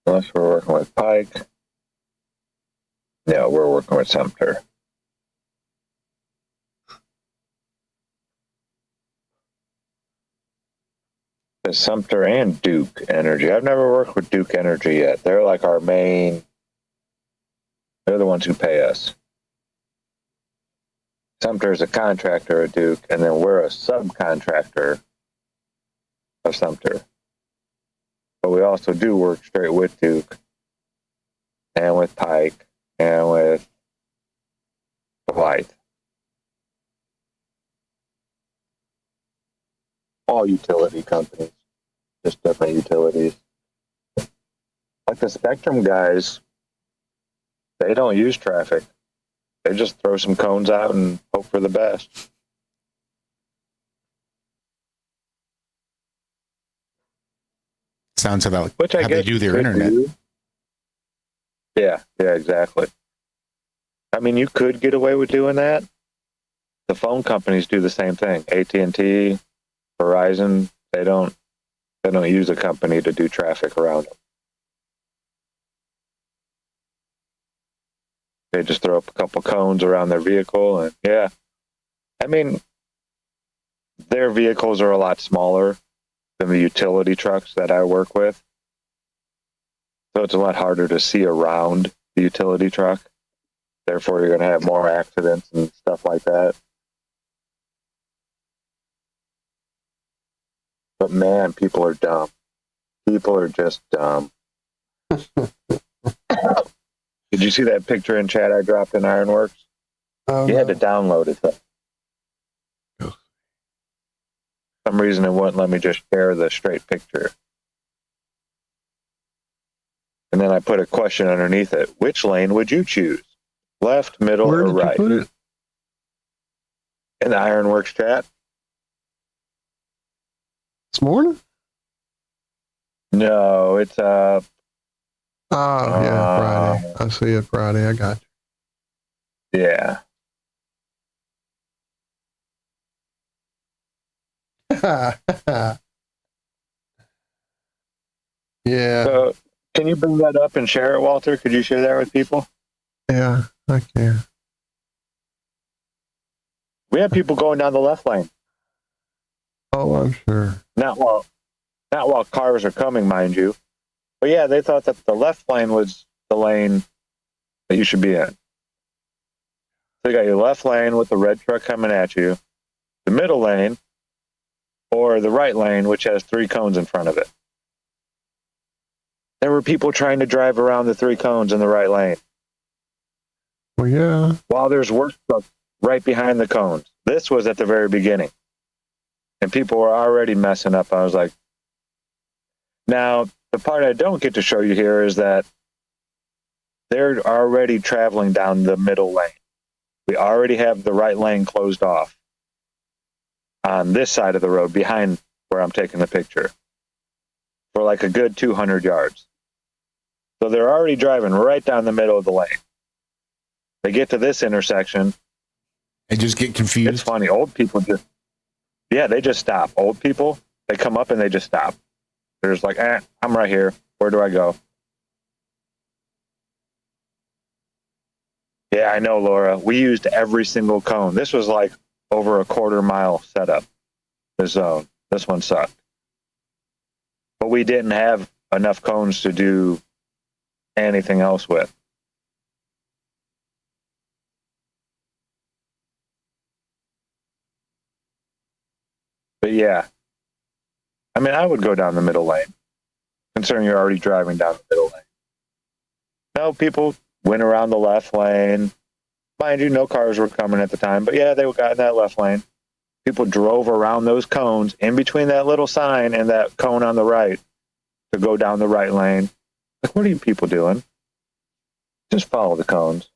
S4: Unless we're working with Pike. No, we're working with Sumter. There's Sumter and Duke Energy. I've never worked with Duke Energy yet. They're like our main. They're the ones who pay us. Sumter is a contractor at Duke, and then we're a subcontractor of Sumter. But we also do work straight with Duke, and with Pike, and with Blythe. All utility companies, just different utilities. Like the Spectrum guys, they don't use traffic. They just throw some cones out and hope for the best.
S3: Sounds about
S4: Which I
S3: how
S4: guess
S3: they do their
S4: you could
S3: internet.
S4: do. Yeah, exactly. I mean, you could get away with doing that. The phone companies do the same thing. AT&T, Verizon, they don't use a company to do traffic around them. They just throw up a couple cones around their vehicle, and yeah. I mean, their vehicles are a lot smaller than the utility trucks that I work with. So it's a lot harder to see around the utility truck. Therefore, you're going to have more accidents and stuff like that. But man, people are dumb. People are just dumb. Did you see that picture in chat I dropped in IRONWORX? You had to download it. For some reason, it wouldn't let me just share the straight picture. And then I put a question underneath it. Which lane would you choose? Left, middle,
S5: Where
S4: or
S5: did
S4: right?
S5: you put it?
S4: In the IRONWORX chat?
S5: This morning?
S4: No, it's
S5: Oh, yeah, Friday. I see it Friday. I got
S4: yeah.
S5: you. Yeah,
S4: So can you bring that up and share it, Walter? Could you share that with people?
S5: yeah, I can.
S4: We had people going down the left lane.
S5: Oh, I'm sure.
S4: Not while cars are coming, mind you. But yeah, they thought that the left lane was the lane that you should be in. So you got your left lane with the red truck coming at you, the middle lane, or the right lane, which has 3 cones in front of it. There were people trying to drive around the 3 cones in the right lane.
S5: Well, yeah.
S4: While there's work trucks right behind the cones. This was at the very beginning. And people were already messing up. I was like, now, the part I don't get to show you here is that they're already traveling down the middle lane. We already have the right lane closed off on this side of the road behind where I'm taking the picture for like a good 200 yards. So they're already driving right down the middle of the lane. They get to this intersection.
S3: And just get confused.
S4: It's funny. Old people they just stop. Old people, they come up and they just stop. They're just like, I'm right here. Where do I go? Yeah, I know, Laura. We used every single cone. This was like over a quarter-mile setup, the zone. This one sucked. But we didn't have enough cones to do anything else with. But yeah, I mean, I would go down the middle lane, considering you're already driving down the middle lane. No, people went around the left lane. Mind you, no cars were coming at the time, but yeah, they got in that left lane. People drove around those cones in between that little sign and that cone on the right to go down the right lane. Like, what are you people doing? Just follow the cones.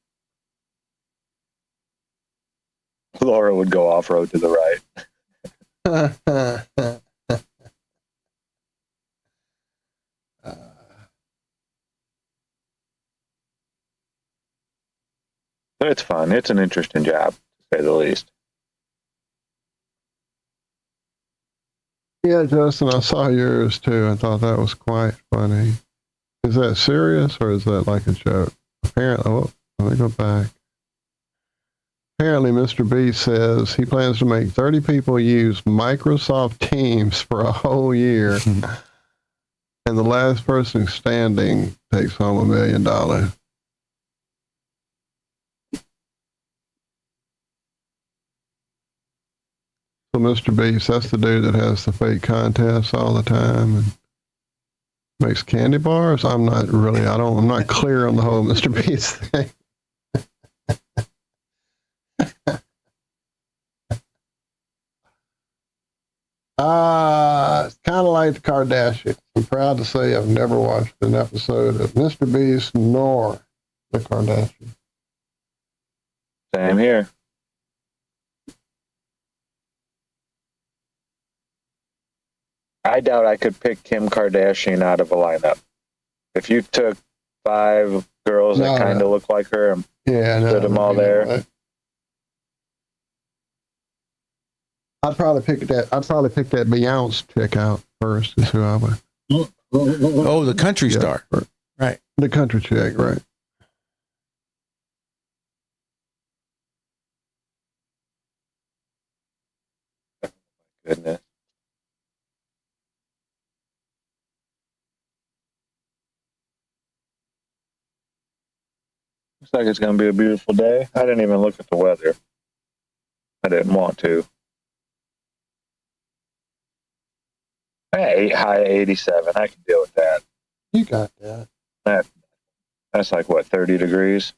S4: Laura would go off-road to the right. It's fun. It's an interesting job, to say the least.
S5: Yeah, Justin, I saw yours too. I thought that was quite funny. Is that serious or is that like a joke? Apparently, let me go back. Apparently, Mr. B says he plans to make 30 people use Microsoft Teams for a whole year. And the last person standing takes home $1 million. So Mr. Beast, that's the dude that has the fake contests all the time and makes candy bars. I'm not clear on the whole Mr. Beast thing. It's kind of like the Kardashians. I'm proud to say I've never watched an episode of Mr. Beast nor the Kardashians.
S4: Same here. I doubt I could pick Kim Kardashian out of a lineup. If you took 5 girls that kind of look like her and put them all there.
S5: Right. I'd probably pick that Beyonce chick out first. Is who I would.
S3: Oh, the country star, right?
S5: The country chick, right?
S4: Goodness. Looks like it's going to be a beautiful day. I didn't even look at the weather. I didn't want to. High 87. I can deal with that.
S5: You got that.
S4: That's like, what, 30 degrees?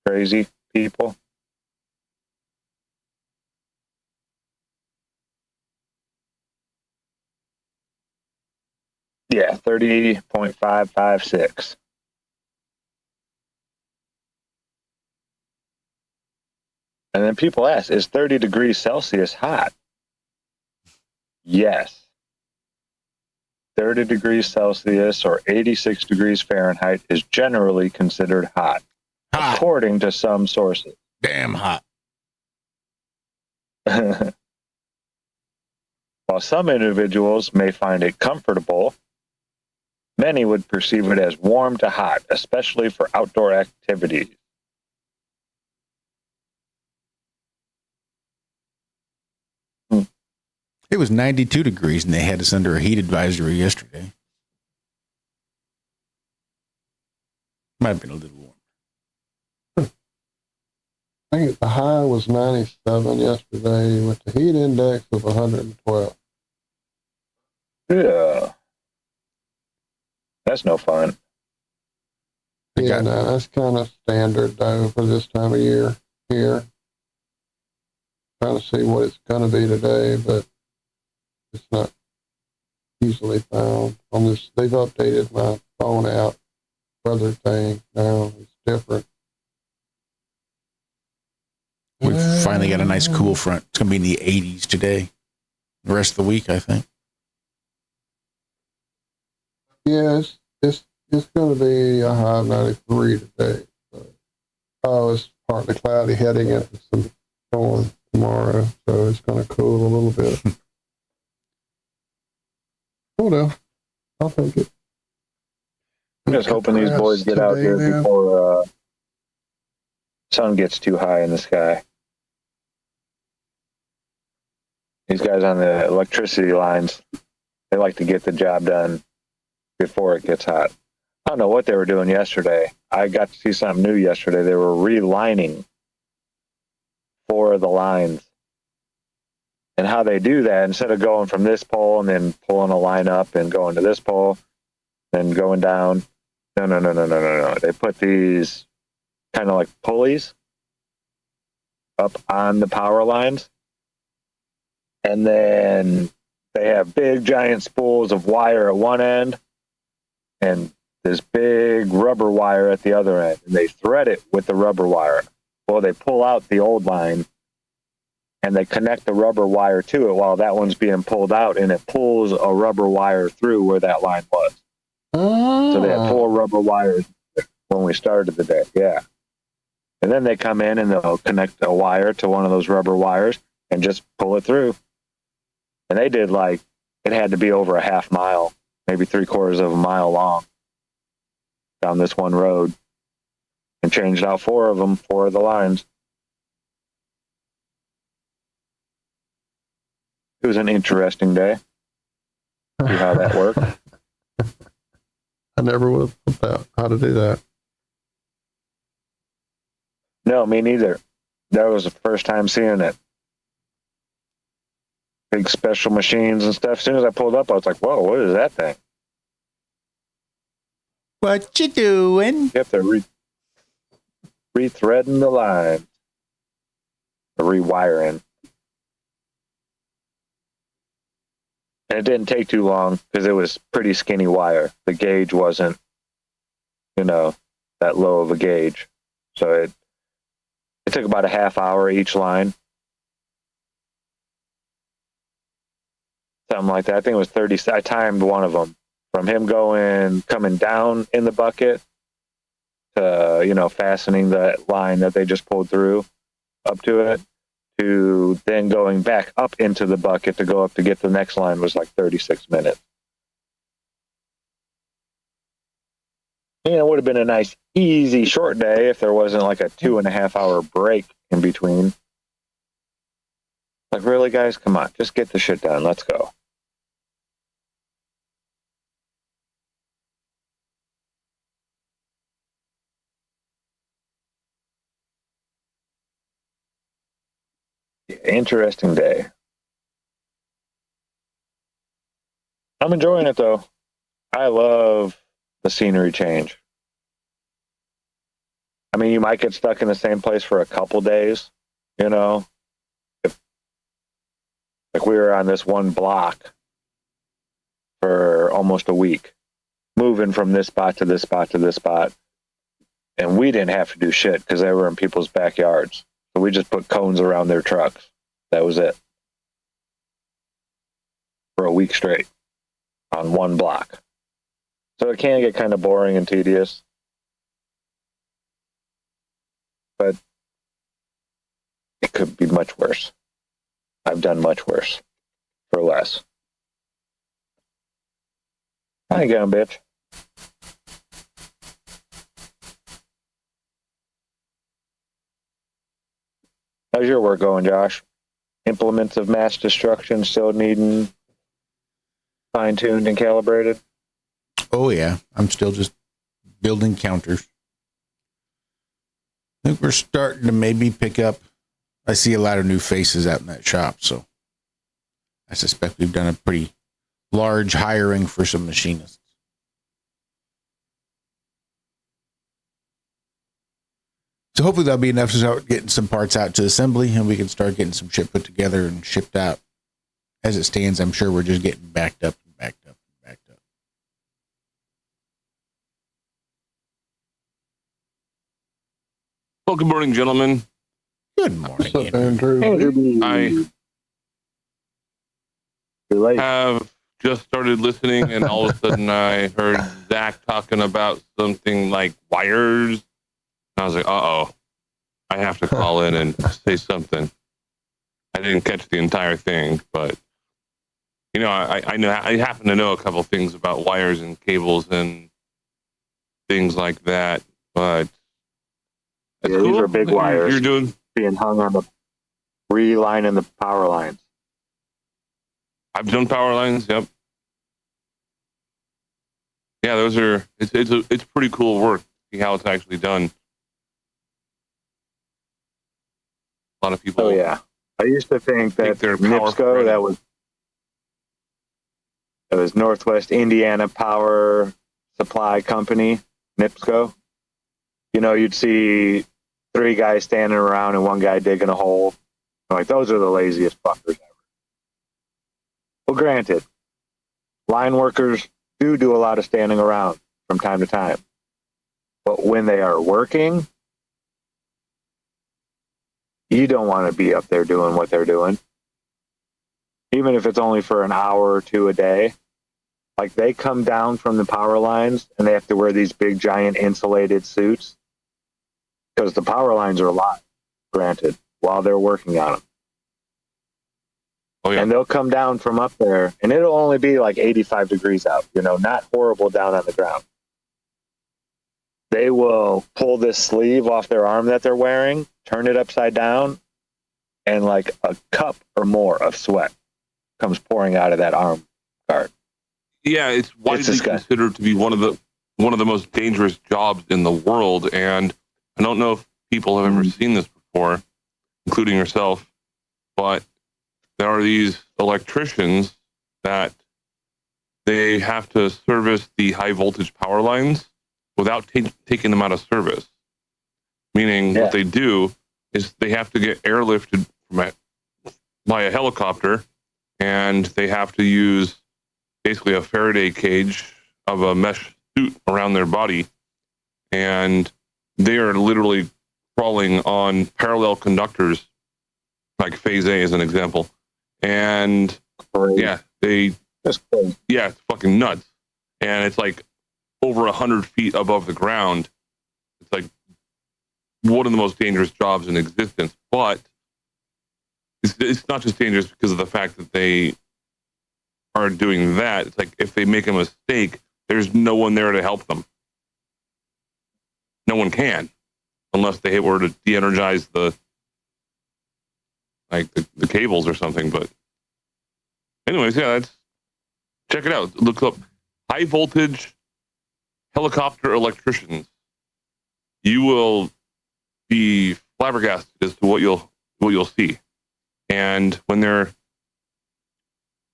S4: Crazy people. Yeah, 30.556. And then people ask, is 30 degrees Celsius hot? Yes. 30 degrees Celsius or 86 degrees Fahrenheit is generally considered hot, according to some sources.
S3: Damn hot.
S4: While some individuals may find it comfortable, many would perceive it as warm to hot, especially for outdoor activities.
S3: It was 92 degrees and they had us under a heat advisory yesterday. Might have been a little warm.
S5: I think the high was 97 yesterday with the heat index of 112.
S4: Yeah. That's no fun.
S5: Yeah, no, that's kind of standard, though, for this time of year. here. Trying to see what it's going to be today, but it's not easily found. On this, they've updated my phone app weather thing now. It's different.
S3: We've finally got a nice cool front. It's going to be in the 80s today. The rest of the week, I think.
S5: Yeah, it's going to be a high of 93 today. So, it's partly cloudy heading into some storm tomorrow, so it's going to cool a little bit. Oh no, I'll take it.
S4: I'm just hoping these boys get out here before sun gets too high in the sky. These guys on the electricity lines, they like to get the job done before it gets hot. I don't know what they were doing yesterday. I got to see something new yesterday. They were relining 4 of the lines. And how they do that, instead of going from this pole and then pulling a line up and going to this pole, then going down. No. They put these kind of like pulleys up on the power lines. And then they have big giant spools of wire at one end and this big rubber wire at the other end. And they thread it with the rubber wire. Well, they pull out the old line and they connect the rubber wire to it while that one's being pulled out, and it pulls a rubber wire through where that line was. Oh. So they had 4 rubber wires when we started the day. Yeah. And then they come in and they'll connect a wire to one of those rubber wires and just pull it through. And they did it had to be over a half mile, maybe 3/4 of a mile long down this one road, and changed out 4 of them, 4 of the lines. It was an interesting day. See how that worked.
S5: I never would have thought how to do that.
S4: No, me neither. That was the first time seeing it. Big special machines and stuff. As soon as I pulled up, I was like, whoa, what is that thing?
S3: What you doing?
S4: You have to re-threading the line. The rewiring. And it didn't take too long because it was pretty skinny wire. The gauge wasn't, that low of a gauge. So it took about a half hour each line. Something like that. I think it was 30. I timed one of them from him coming down in the bucket to, fastening the line that they just pulled through up to it, to then going back up into the bucket to go up to get the next line was like 36 minutes. And it would have been a nice, easy, short day if there wasn't like a 2.5 hour break in between. Like, really, guys? Come on, just get the shit done. Let's go. Interesting day. I'm enjoying it though. I love the scenery change. I mean, you might get stuck in the same place for a couple days, like we were on this one block for almost a week, moving from this spot to this spot to this spot. And we didn't have to do shit because they were in people's backyards. So we just put cones around their trucks. That was it. For a week straight on one block. So it can get kind of boring and tedious. But it could be much worse. I've done much worse for less. How you going, bitch? How's your work going, Josh? Implements of mass destruction still needing fine-tuned and calibrated?
S3: Oh, yeah. I'm still just building counters. I think we're starting to maybe pick up. I see a lot of new faces out in that shop, so I suspect we've done a pretty large hiring for some machinists. So hopefully that'll be enough to start getting some parts out to assembly, and we can start getting some shit put together and shipped out. As it stands, I'm sure we're just getting backed up and backed up and backed up.
S6: Well, good morning, gentlemen.
S3: Good morning,
S5: What's up,
S3: Andrew.
S5: Andrew?
S6: I have just started listening, and all of a sudden I heard Zack talking about something like wires. And I was like, uh-oh, I have to call in and say something. I didn't catch the entire thing, but, you know, I happen to know a couple things about wires and cables and things like that, but
S4: Yeah,
S6: cool.
S4: these are big wires.
S6: You're doing...
S4: being hung on the relining the power lines.
S6: I've done power lines. Yep. Yeah, those are. It's pretty cool work. See how it's actually done. A lot of people.
S4: Oh yeah, I used to think that
S6: their power
S4: NIPSCO,
S6: from-
S4: that was Northwest Indiana Power Supply Company, NIPSCO. You know, you'd see 3 guys standing around and 1 guy digging a hole. I'm like, those are the laziest fuckers ever. Well, granted, line workers do a lot of standing around from time to time. But when they are working, you don't want to be up there doing what they're doing. Even if it's only for an hour or 2 a day. Like, they come down from the power lines and they have to wear these big, giant insulated suits. Because the power lines are alive, granted, while they're working on them.
S6: Oh yeah.
S4: And they'll come down from up there, and it'll only be like 85 degrees out, you know, not horrible down on the ground. They will pull this sleeve off their arm that they're wearing, turn it upside down, and like a cup or more of sweat comes pouring out of that arm guard.
S6: Yeah, it's widely
S4: disgusting.
S6: considered to be one of the most dangerous jobs in the world, and I don't know if people have ever seen this before, including yourself, but there are these electricians that they have to service the high voltage power lines without taking them out of service. Meaning what they do is they have to get airlifted by a helicopter, and they have to use basically a Faraday cage of a mesh suit around their body, and they are literally crawling on parallel conductors, like phase A as an example. And yeah, it's fucking nuts. And it's like over 100 feet above the ground. It's like one of the most dangerous jobs in existence. But it's not just dangerous because of the fact that they are doing that. It's like if they make a mistake, there's no one there to help them. No one can, unless they were to de-energize the cables or something. But anyways, yeah, check it out. Look up high voltage helicopter electricians. You will be flabbergasted as to what you'll see. And when they're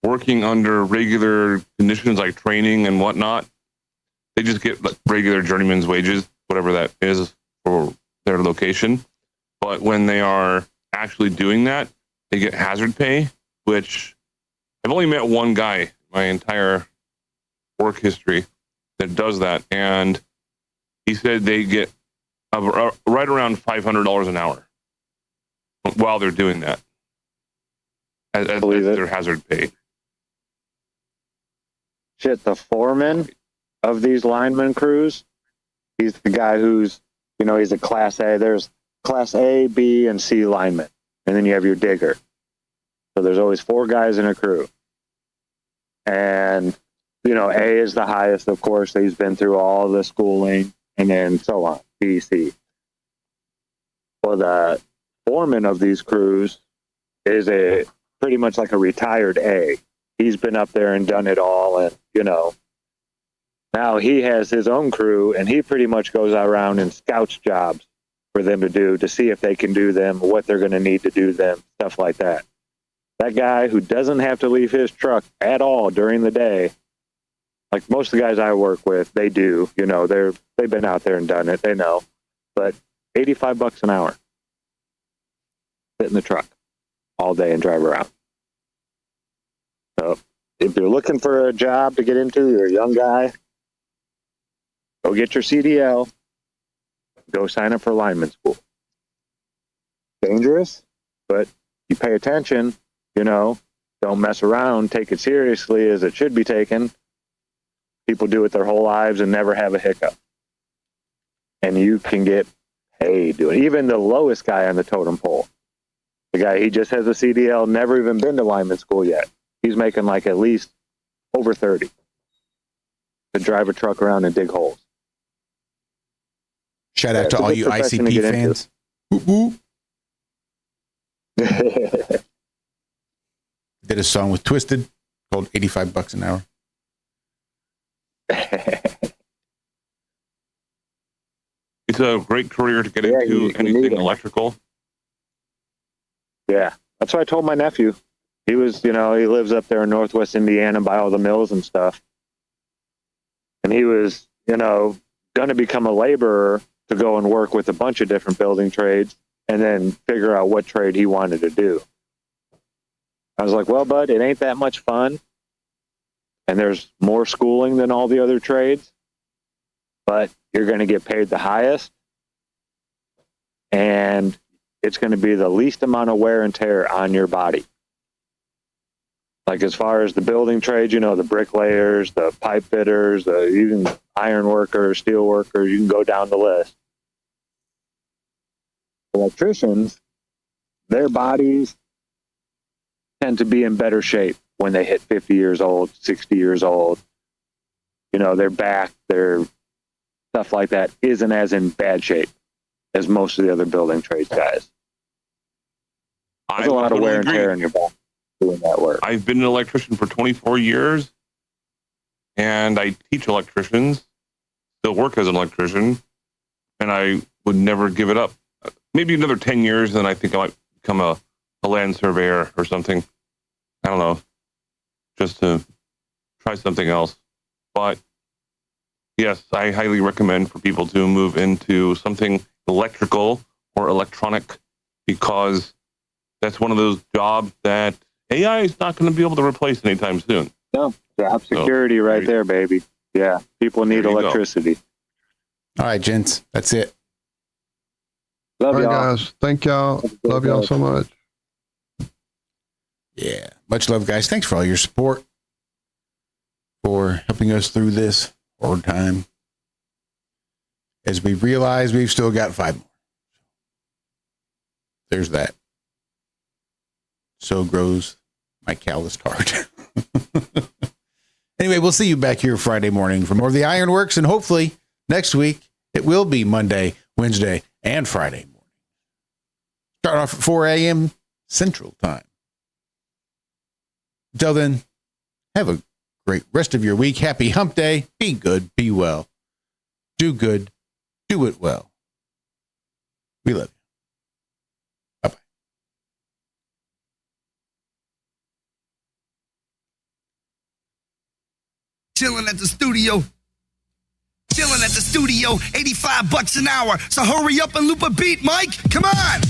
S6: working under regular conditions like training and whatnot, they just get like regular journeyman's wages, whatever that is for their location. But when they are actually doing that, they get hazard pay, which I've only met one guy in my entire work history that does that. And he said they get right around $500 an hour while they're doing that as their hazard pay.
S4: Shit, the foreman of these lineman crews, he's the guy who's, you know, he's a class A. There's class A, B, and C linemen. And then you have your digger. So there's always 4 guys in a crew. And, you know, A is the highest, of course. He's been through all the schooling, and then so on, B, C. Well, the foreman of these crews is pretty much like a retired A. He's been up there and done it all, and, you know, now he has his own crew, and he pretty much goes around and scouts jobs for them to do, to see if they can do them, what they're going to need to do them, stuff like that. That guy who doesn't have to leave his truck at all during the day, like most of the guys I work with, they do, you know, they've been out there and done it, they know. But $85 an hour. Sit in the truck all day and drive around. So if you're looking for a job to get into, you're a young guy, go get your CDL, go sign up for lineman school. Dangerous, but you pay attention, don't mess around, take it seriously as it should be taken. People do it their whole lives and never have a hiccup. And you can get paid doing it. Even the lowest guy on the totem pole, the guy, he just has a CDL, never even been to lineman school yet. He's making like at least over 30 to drive a truck around and dig holes.
S3: Shout out to all you ICP fans. Did a song with Twisted called $85 an hour.
S6: It's a great career to get into anything electrical.
S4: Yeah, that's what I told my nephew. He was, he lives up there in Northwest Indiana by all the mills and stuff. And he was, going to become a laborer to go and work with a bunch of different building trades and then figure out what trade he wanted to do. I was like, well, bud, it ain't that much fun. And there's more schooling than all the other trades, but you're going to get paid the highest. And it's going to be the least amount of wear and tear on your body. Like as far as the building trades, the bricklayers, the pipe fitters, even iron workers, steel workers, you can go down the list. Electricians, their bodies tend to be in better shape when they hit 50 years old, 60 years old. Their back, their stuff like that isn't as in bad shape as most of the other building trades guys. There's a lot of wear and tear in your back doing that work.
S6: I've been an electrician for 24 years, and I teach electricians, still work as an electrician, and I would never give it up. Maybe another 10 years, then I think I might become a land surveyor or something. I don't know, just to try something else. But yes, I highly recommend for people to move into something electrical or electronic, because that's one of those jobs that AI is not going to be able to replace anytime soon.
S4: No, job security right there, baby. Yeah, people need electricity.
S3: All right, gents, that's it.
S4: Love
S5: all right,
S4: y'all.
S5: guys. Thank y'all. Love y'all so much.
S3: Yeah, much love, guys. Thanks for all your support, for helping us through this hard time. As we realize, we've still got 5 more. There's that. So grows my calloused heart. Anyway, we'll see you back here Friday morning for more of the Ironworks, and hopefully next week it will be Monday, Wednesday, and Friday morning. Start off at 4 a.m. Central Time. Until then, have a great rest of your week. Happy hump day. Be good. Be well. Do good. Do it well. We love you. Bye-bye.
S7: Chilling at the studio. Chilling at the studio. $85 an hour. So hurry up and loop a beat, Mike. Come on.